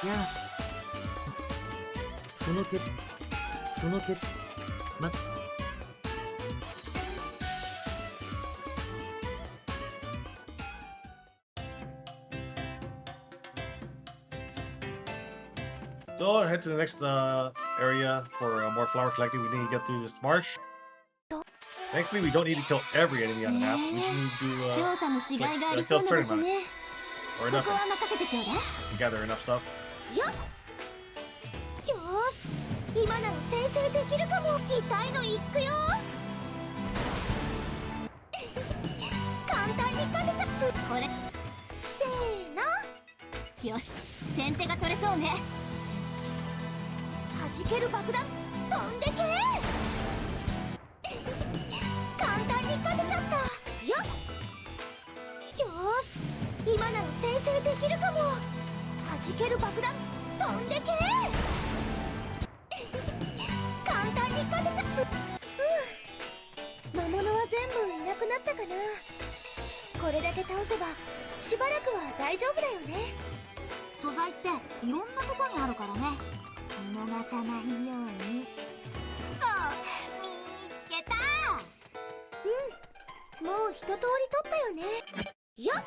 Yeah. そのけま So head to the next area for more flower collecting. We need to get through this marsh. Thankfully, we don't need to kill every enemy on the map. We just need to 調査のしがいがあり kill そう a な場 certain 所 amount ね。 or ここ nothing は任せてちょうだい。 and gather enough stuff. よっ。よーし、今なら先制できるかも。痛いのいくよ簡単に勝てちゃう。これせーの。よし、先手が取れそうね。弾ける爆弾飛んでけ簡単に勝てちゃったよっ。よーし、今なら先制できるかも。弾ける爆弾飛んでけ簡単に勝てちゃう。魔物は全部いなくなったかな。これだけ倒せばしばらくは大丈夫だよね。素材っていろんなとこにあるからね。見逃さないように。そう、見つけた。うん、もう一通り取ったよね。よっ。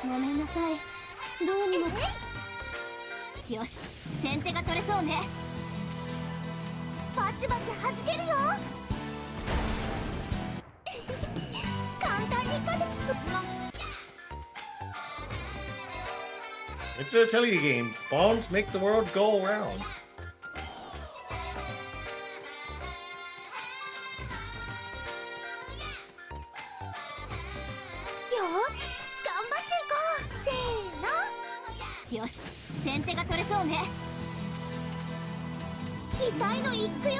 ごめんなさい、どうにも。よし、先手が取れそうね。バチバチ弾けるよ簡単に勝てちゃう。 It's an Atelier game. Bombs make the world go around. よし、頑張っていこう。せーの。よし、先手が取れそうね。痛いのいくよ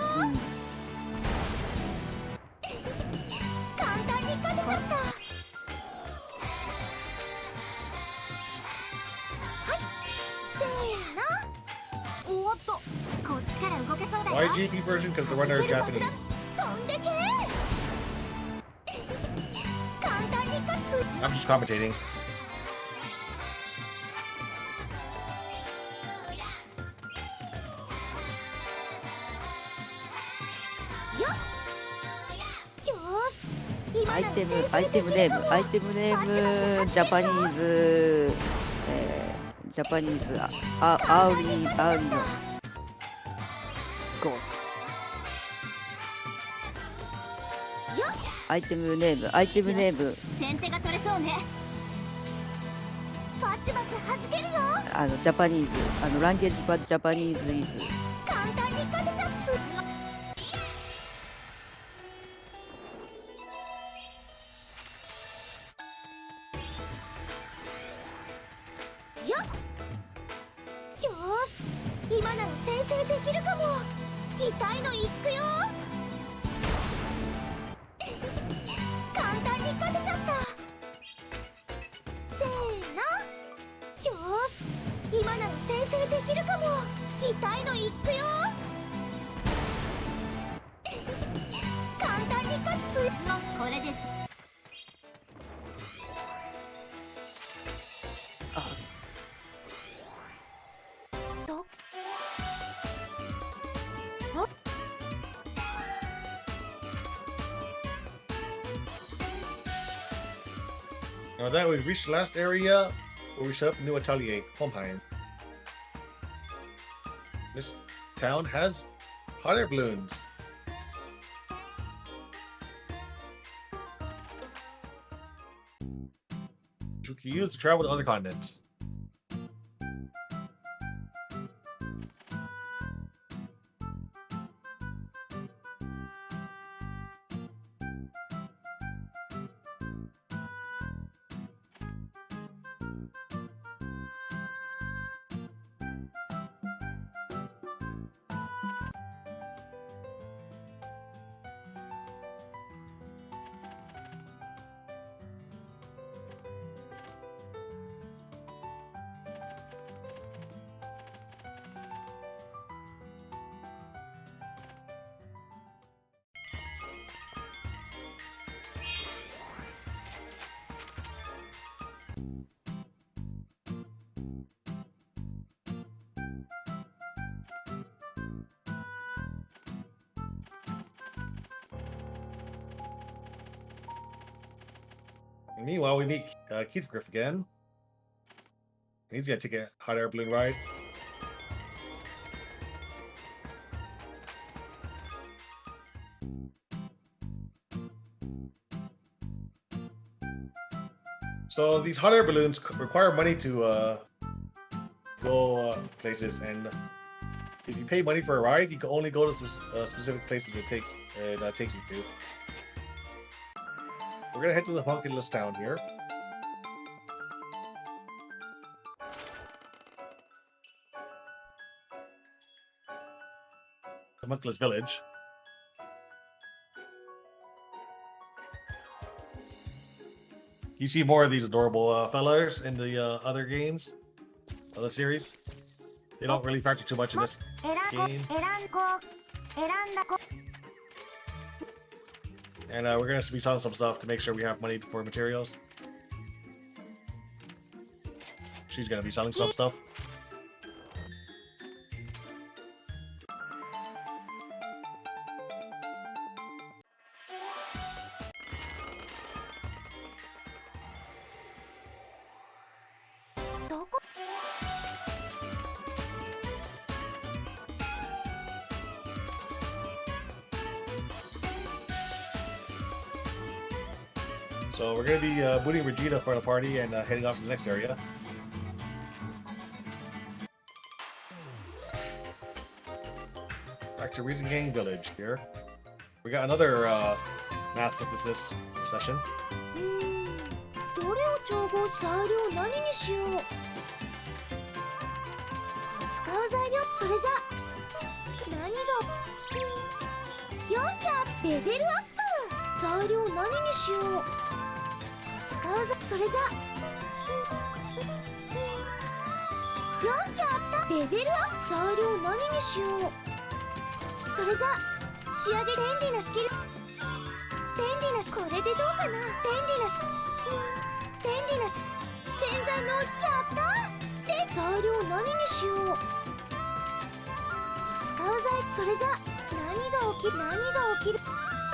簡単に勝てちゃった。はい、せーの。おっと、こっちから動けそうだよ。 YGP version because the runner is Japanese. 飛んでけ簡単に勝つ。 I'm just commentating. アイテムネームジャパニーズ、ジャパニーズアーリーのゴース。アイテムネーム、アイテムネーム、先手が取れそうね。バチバチ弾けるよ。ジャパニーズ、ランゲージバジャパニーズイズ。簡単に勝てちゃう。よーし、今なら先制できるかも。痛いのいくよ。簡単に勝てちゃった。せーの、よーし、今なら先制できるかも。痛いのいくよ。簡単に勝つ。これでしどNow that we reached the last area where we set up a new Atelier, Homheim. This town has hot air balloons. Which we can use to travel to other continents. And meanwhile, we meet Keith Griff again. He's gonna take a hot air balloon ride. So these hot air balloons require money to go places, and if you pay money for a ride, you can only go to specific places it takes you to. We're gonna head to the Pumpkinless town here. The Monkless village. You see more of these adorable fellas in the other games of the series. They don't really factor too much in this game. And we're going to be selling some stuff to make sure we have money for materials. She's going to be selling some stuff. So we're going to be booting Regina for the party and heading off to the next area. Back to Reason Gang Village here. We got another math synthesis session. どれを調合し材料何にしよう。使う材料それじゃ何がよしじゃあレベルアップ。材料何にしよう。それじゃよしやったレベルアップ。材料何にしよう。それじゃ仕上げ便利なスキル。便利なこれでどうかな。便利な洗剤のやったで材料何にしよう。使う材それじゃ何が起きる。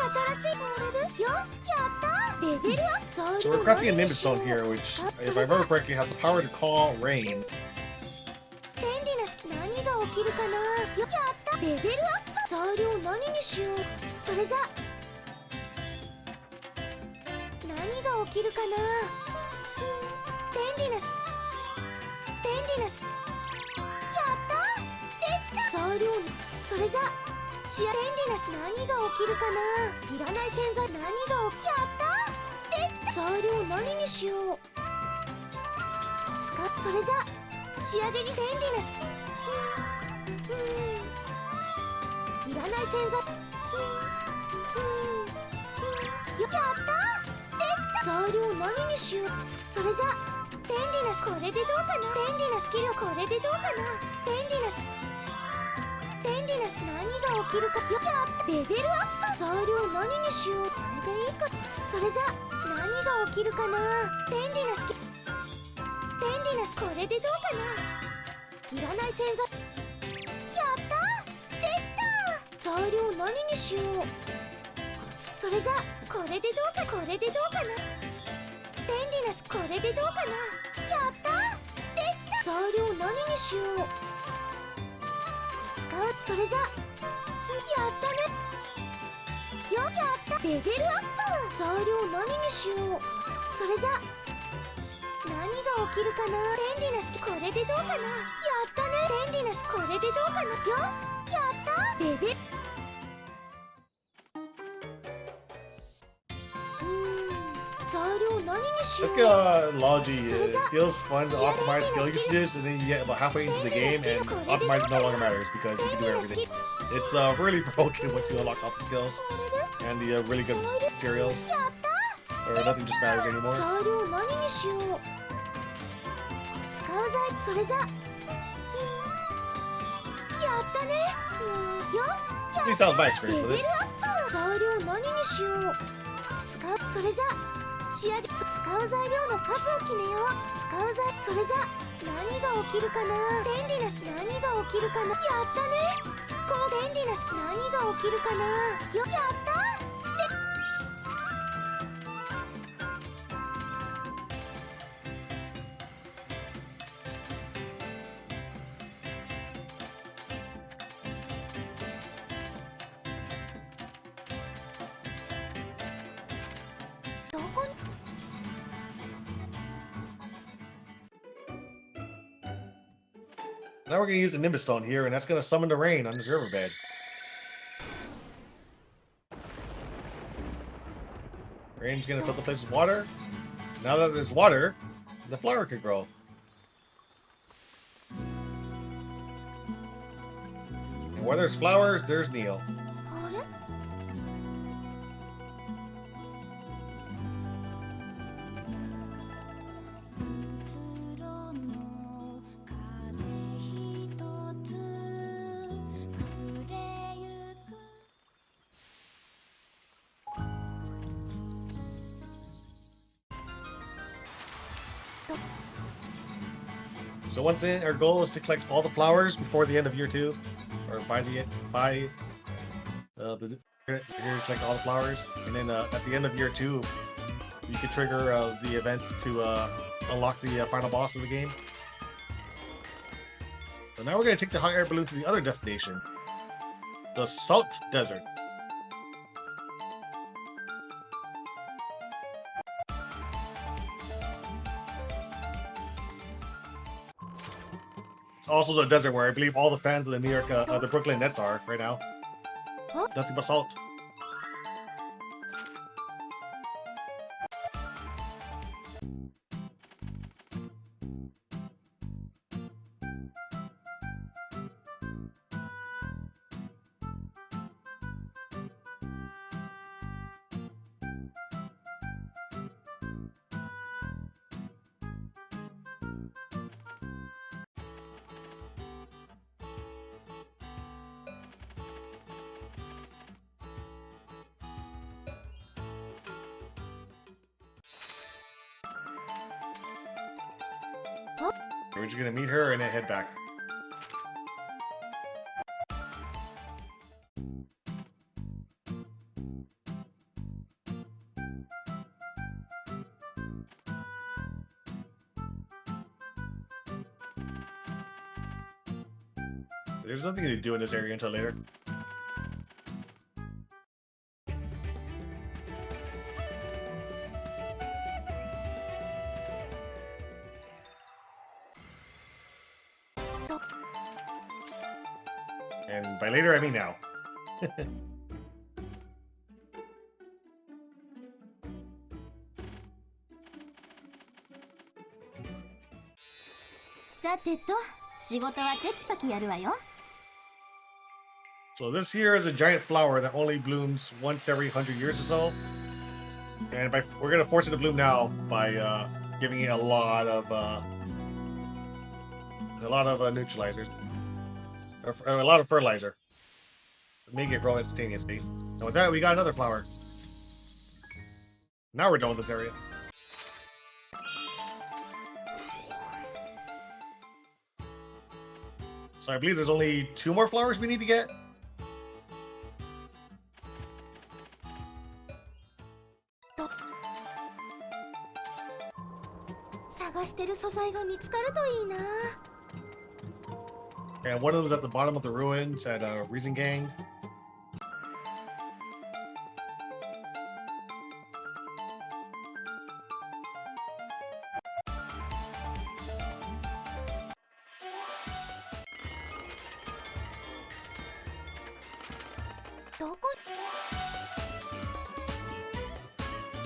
新しいモデルよしやったレベルアップ。 So we're crafting a Nimbus Stone here, which, if I remember correctly, has the power to call rain. 便利な何が起きるかな。よやったレベルアップ。材料何にしよう。それじゃが起きるかな。便利なやったできた。材料にそれじゃ便利な何が起きるかな。いらない洗剤何が起きやったできた。材料何にしよう。それじゃ仕上げに便利ないらない洗剤やったできた。材料何にしよう。それじゃ便利なこれでどうかな。便利なスキルこれでどうかな。便利な何が起きるか。やったレベルアップ。材料何にしよう。これでいいか。それじゃ何が起きるかな。便利なこれでどうかな。いらない洗剤やったできた。材料何にしよう。それじゃこれでどうかな。便利なこれでどうかな。やったできた。材料何にしよう。それじゃやったね。やったレベルアップ。材料何にしよう。それじゃ何が起きるかな。便利なこれでどうかな。やったね。便利なこれでどうかな。よしやったレベル材料何にしよ Let's う。 get Logi. It feels fun to optimize skill usages, and then you get about halfway into the game, and optimizing no longer matters because you can do everything. It's really broken once you unlock all the skills and the really good materials, やった or nothing just matters anymore. 材料何にしよう。使う材それじゃやったね。よしや At っ least that was my た experience レ with ベ it. ルアップ。材料何にしよう。それじゃ仕上げ使う材料の数を決めよう。それじゃ何が起きるかな。便利な何が起きるかな。やったね。便利な何が起きるかな。やったどこにNow we're going to use the Nimbus Stone here, and that's going to summon the rain on this riverbed. Rain's going to fill the place with water. Now that there's water, the flower can grow. And where there's flowers, there's Neil. あれSo once in, our goal is to collect all the flowers before the end of year 2, or by the here collect all the flowers, and then at the end of year 2, you can trigger the event to unlock the final boss of the game. So now we're going to take the hot air balloon to the other destination, the Salt Desert. It's also the desert where I believe all the fans of the the Brooklyn Nets are right now. Huh? Nothing but salt. We're just gonna meet her and then head back. There's nothing to do in this area until later. And by later, I mean now. さてと、仕事はテキパキやるわよ。 So this here is a giant flower that only blooms once every 100 years or so. And we're gonna force it to bloom now by giving it a lot of neutralizers, or a lot of fertilizer, make it grow instantaneously. And with that, we got another flower. Now we're done with this area. So I believe there's only 2 more flowers we need to get. 探してる素材が見つかるといいな。 And one of them is at the bottom of the ruins at Reason Gang. So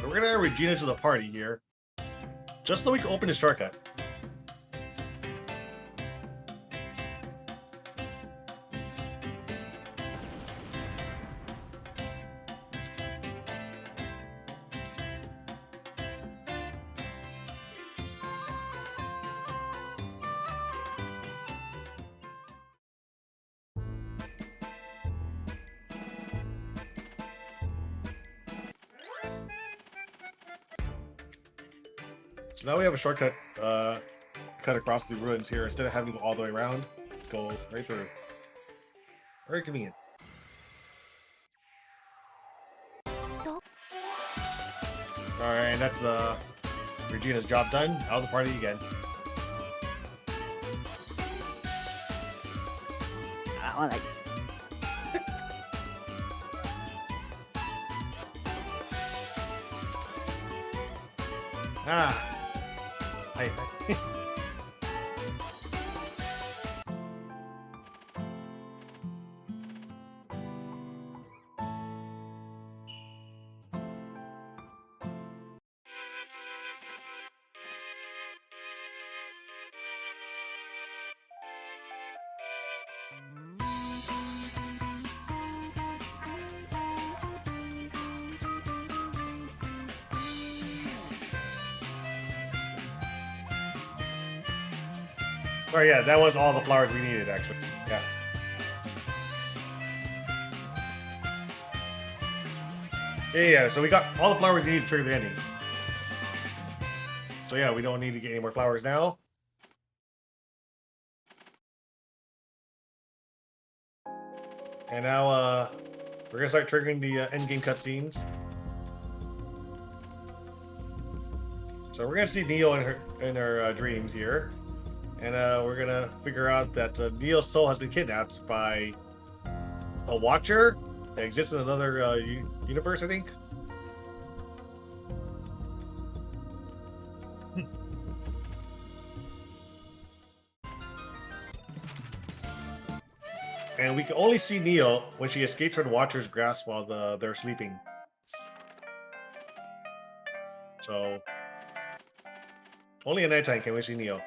we're gonna add Regina to the party here, just so we can open the shortcut. So now we have a shortcut cut across the ruins here instead of having to go all the way around. Go right through. Very convenient. Alright, that's Regina's job done. Out of the party again. Alright. Ah! Hi. Oh yeah, that was all the flowers we needed, actually. Yeah. Yeah, so we got all the flowers we need to trigger the ending. So yeah, we don't need to get any more flowers now. And now, we're gonna start triggering the endgame cutscenes. So we're gonna see Neo in her dreams here. And we're gonna figure out that Neo's soul has been kidnapped by a Watcher that exists in another universe, I think. And we can only see Neo when she escapes from the Watcher's grasp while they're sleeping. So only at nighttime can we see Neo.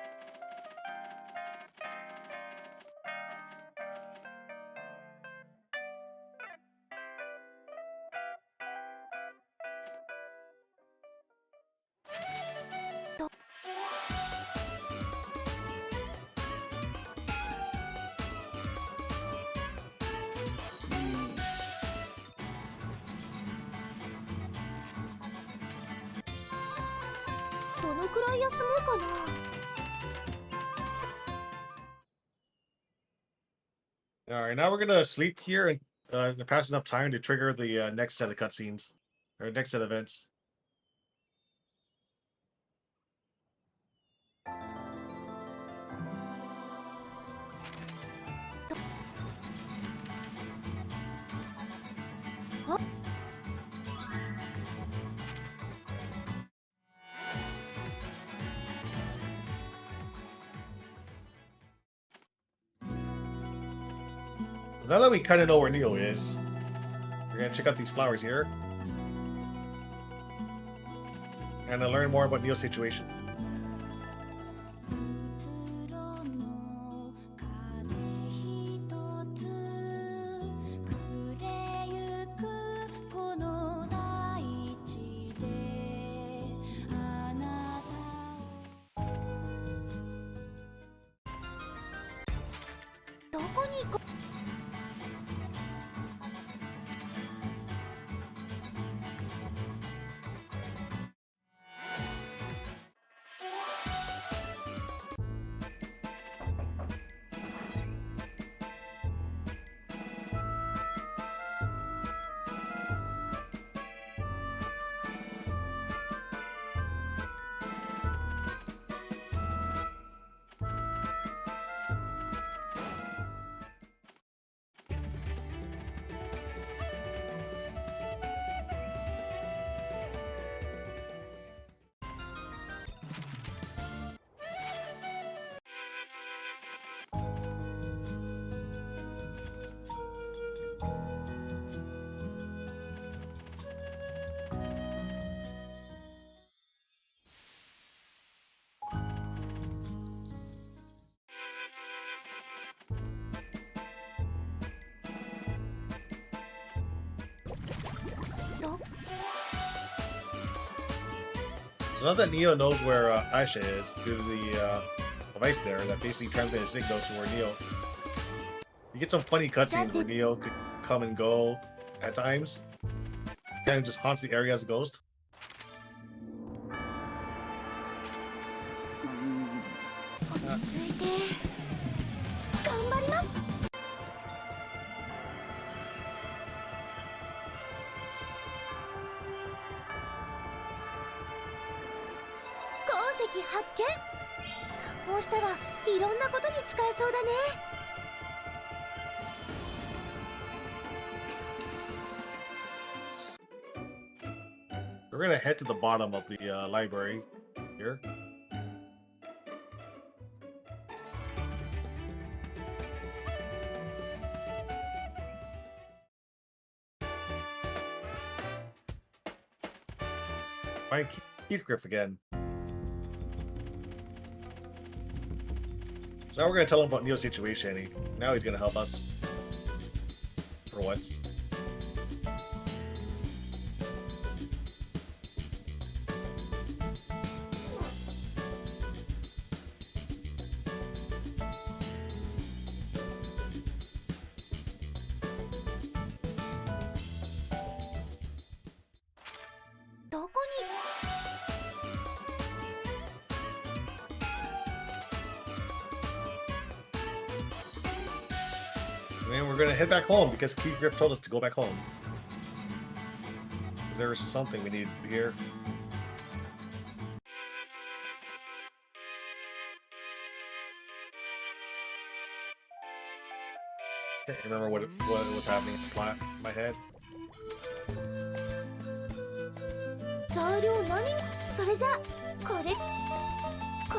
Alright, now we're gonna sleep here and pass enough time to trigger the next set of cutscenes. Or next set of events. Now that we kind of know where Neo is, we're gonna check out these flowers here and learn more about Neo's situation. 「風ひとつくれゆくこの大地であなたを」どこに行こう。So now that Neo knows where Ayesha is, through the device there that basically transmits a signal to where Neo, you get some funny cutscenes where Neo could come and go at times. Kind of just haunts the area as a ghost. 落ち着いて頑張ります。鉱石発見。加工したらいろんなことに使えそうだね。 We're gonna head to the bottom of the library here. Find Heathcliff again. So now we're gonna tell him about Neo's situation. Now he's gonna help us. For once. And we're gonna head back home because Heathcliff told us to go back home. Is there something we need here? Can't remember what was happening in my head. 材料何？それじゃこ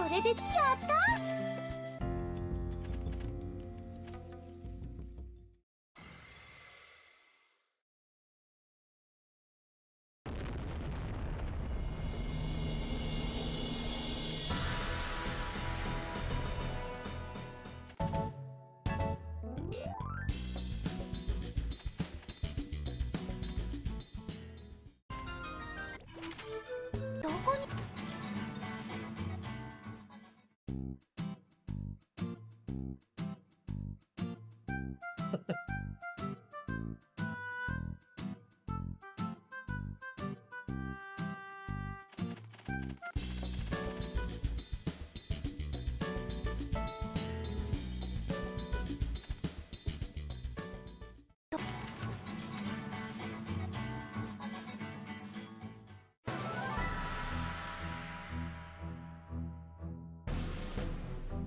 れでやった。 どこに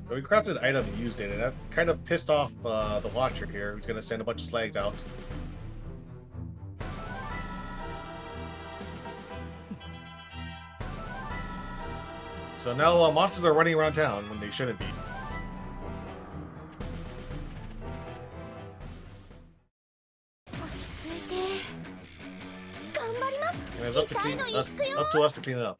So we crafted an item and used it, and that kind of pissed off the Watcher here, who's gonna send a bunch of slags out. So now monsters are running around town when they shouldn't be. And it's up to us to clean it up.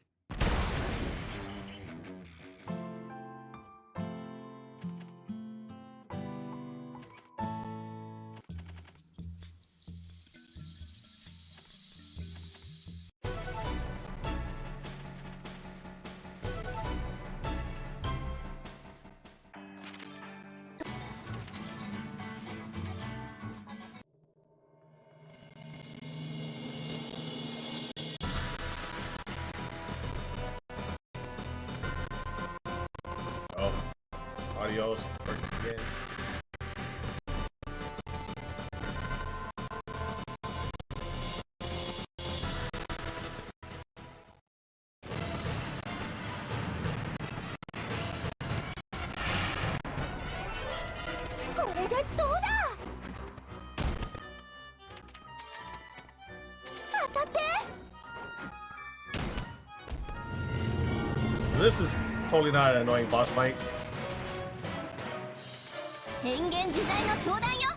Oh, audio's working again. This is totally not an annoying boss fight. 変幻自在の頂戴よ。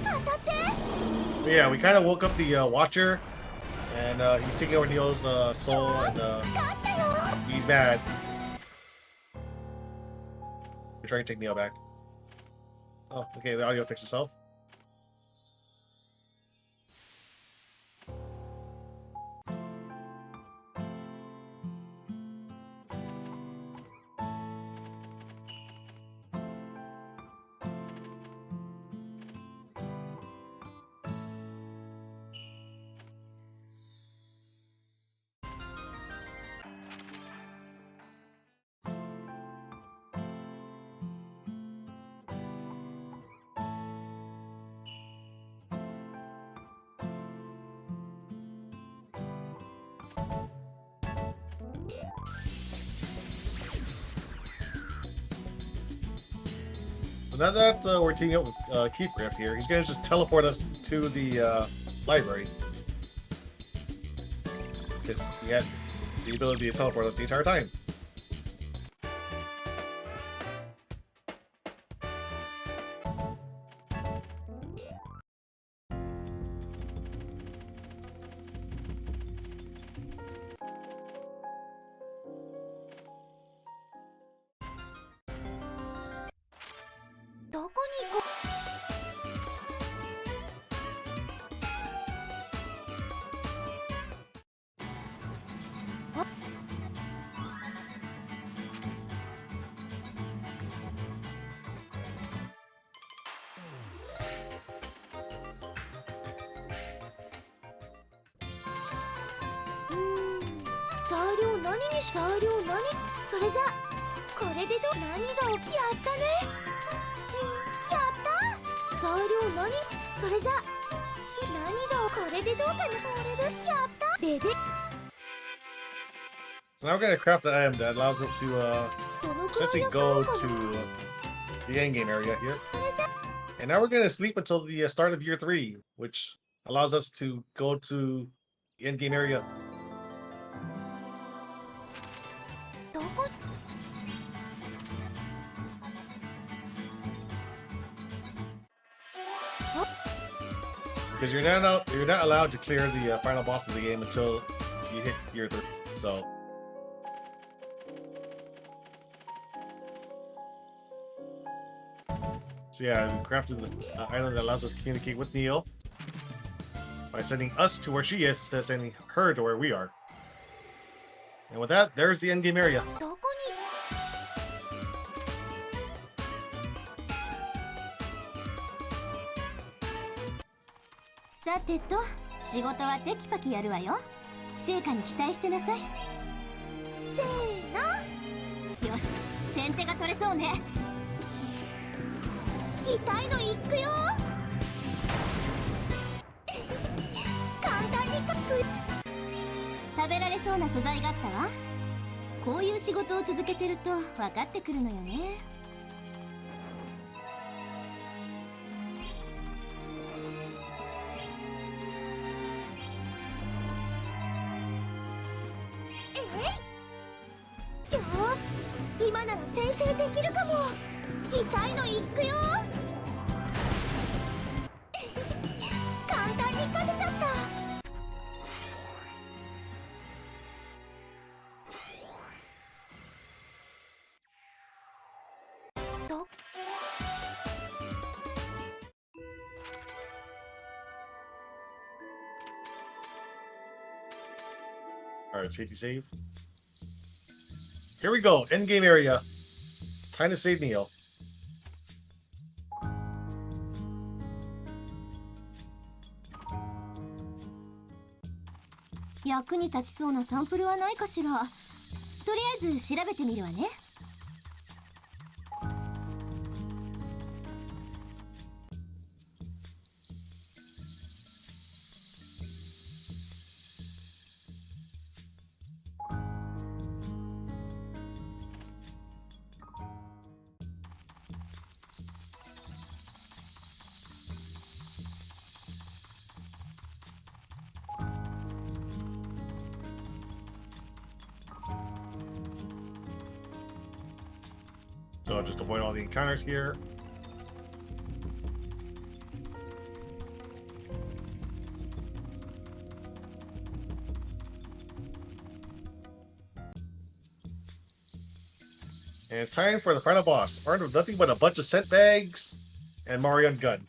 当たって。 But yeah, we kind of woke up the Watcher, and he's taking over Neo's soul, and he's mad. We're trying to take Neo back. Oh, okay, the audio fixed itself. Now that we're teaming up with Keith Griff here, he's going to just teleport us to the library. Because he had the ability to teleport us the entire time. So now we're going to craft an item that allows us to essentially go to the endgame area here. And now we're going to sleep until the start of year 3, which allows us to go to the endgame area. Because you're not allowed to clear the final boss of the game until you hit year 3. So yeah, we crafted this item that allows us to communicate with Neo by sending us to where she is instead of sending her to where we are. And with that, there's the endgame area. さてと、仕事はテキパキやるわよ。成果に期待してなさい。せーの。よし、先手が取れそうね。痛いのいくよ。簡単に食べられそうな素材があったわ。こういう仕事を続けてると分かってくるのよね。よーし、今なら先制できるかも。痛いのいくよ。Alright, safety save. Here we go, end game area. Time to save Neo. 役に立ちそうなサンプルはないかしら。とりあえず調べてみるわね。So just avoid all the encounters here. And it's time for the final boss, armed with nothing but a bunch of scent bags and Marion's gun.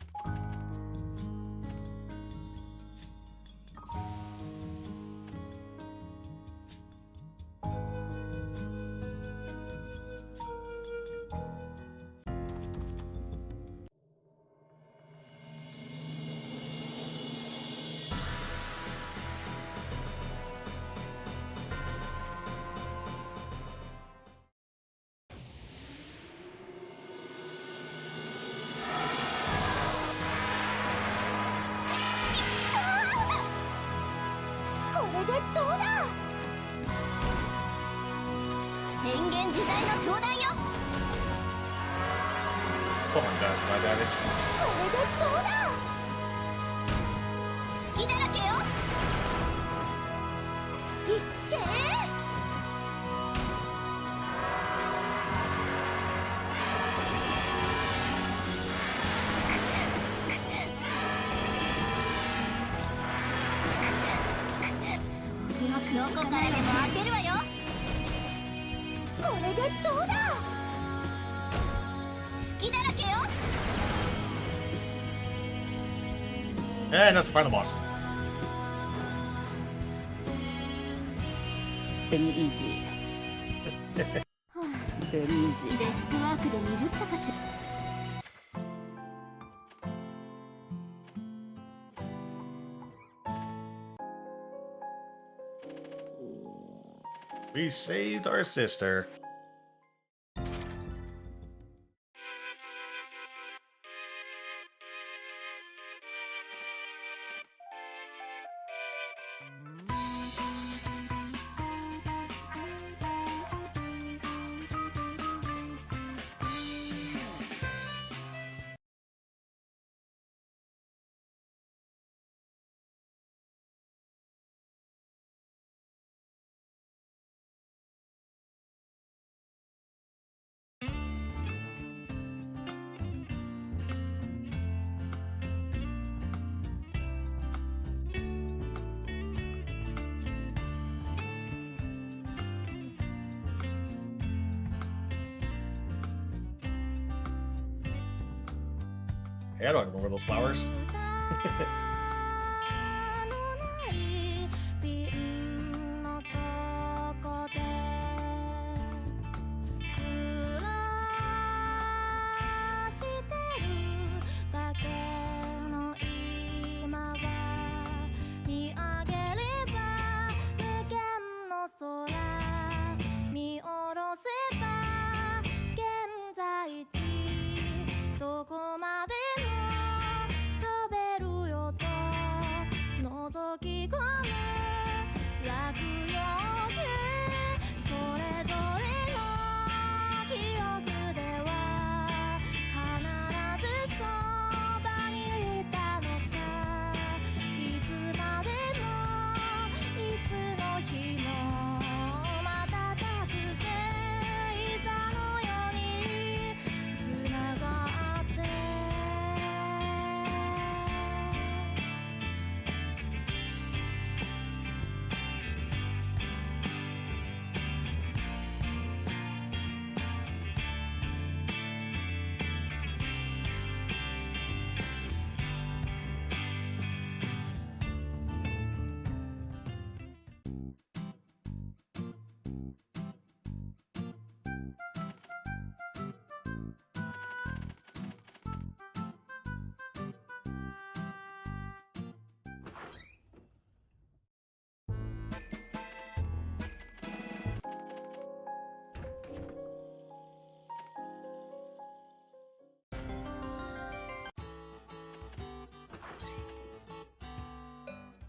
Come on, guys, my damage. 好きだらけよ。いっけー。どこからでも当てるわよ。これでどうだ。好きだらけよ。 And that's the final boss. Very easy. Very easy. デスクワークで鈍ったかしら。 We saved our sister. Hey, I don't remember those flowers.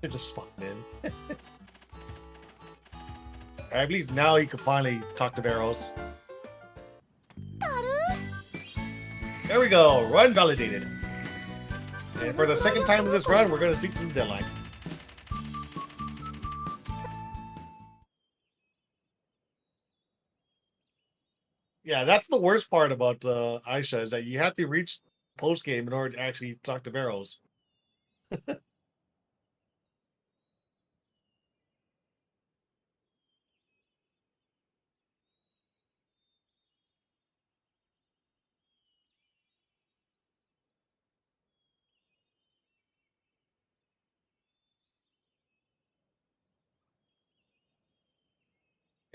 It just spawned in. I believe now you can finally talk to Barrows. There we go. Run validated. And for the second time in this run, we're going to stick to the deadline. Yeah, that's the worst part about Ayesha is that you have to reach post game in order to actually talk to Barrows.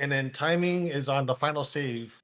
And then timing is on the final save.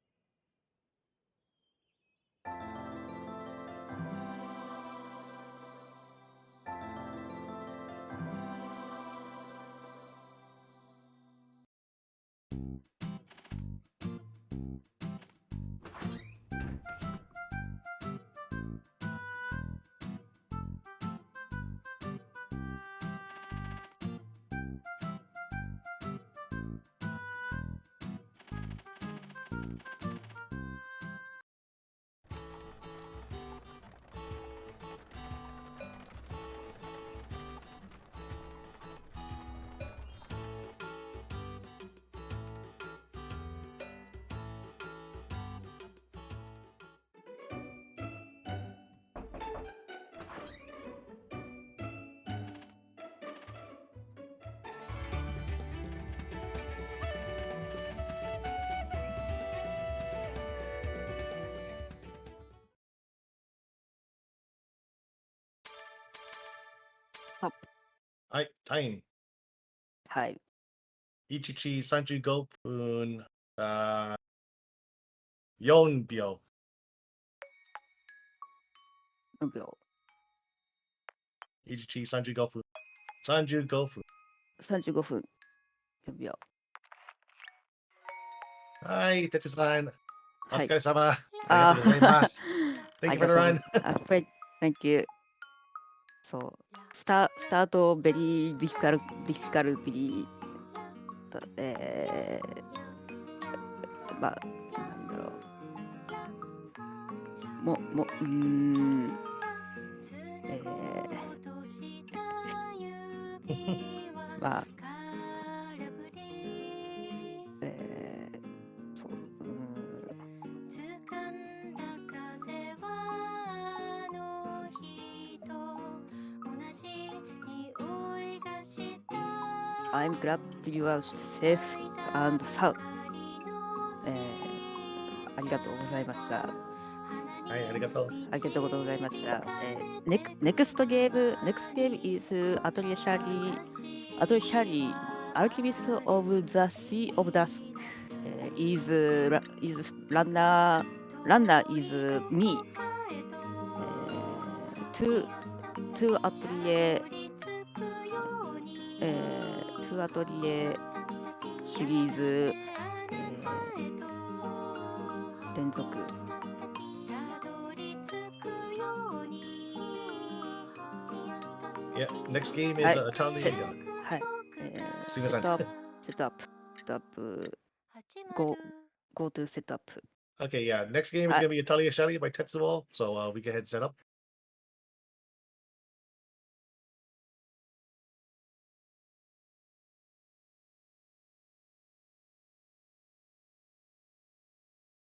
Hi, time. はい。 Ichichi Sanju Gopun. 4秒。 4秒。 Ichichi Sanju Gopun. Sanju Gopun. 35分。4秒。はい、Tetsu-san. おはい疲れ様。ありがとうございます。あ Thank り you が for と the う run. Thank you. そう。スタートベリーディフィカルティまあ、なんだろう。まあ、そう。I'm glad you are safe and sound. ありがとうございました。はい、ありがとう。ありがとうございました。Next game is Atelier Alchemist of the Sea of Dusk. Is runner is me. To Atelierシリーズ、連続。Yeah, next game is はい Atelier. はい。すみません。セットアップ。Go to set up. Okay, yeah. Next game is I- going to be Atelier Shally by Tetsuo. So we go ahead and set up.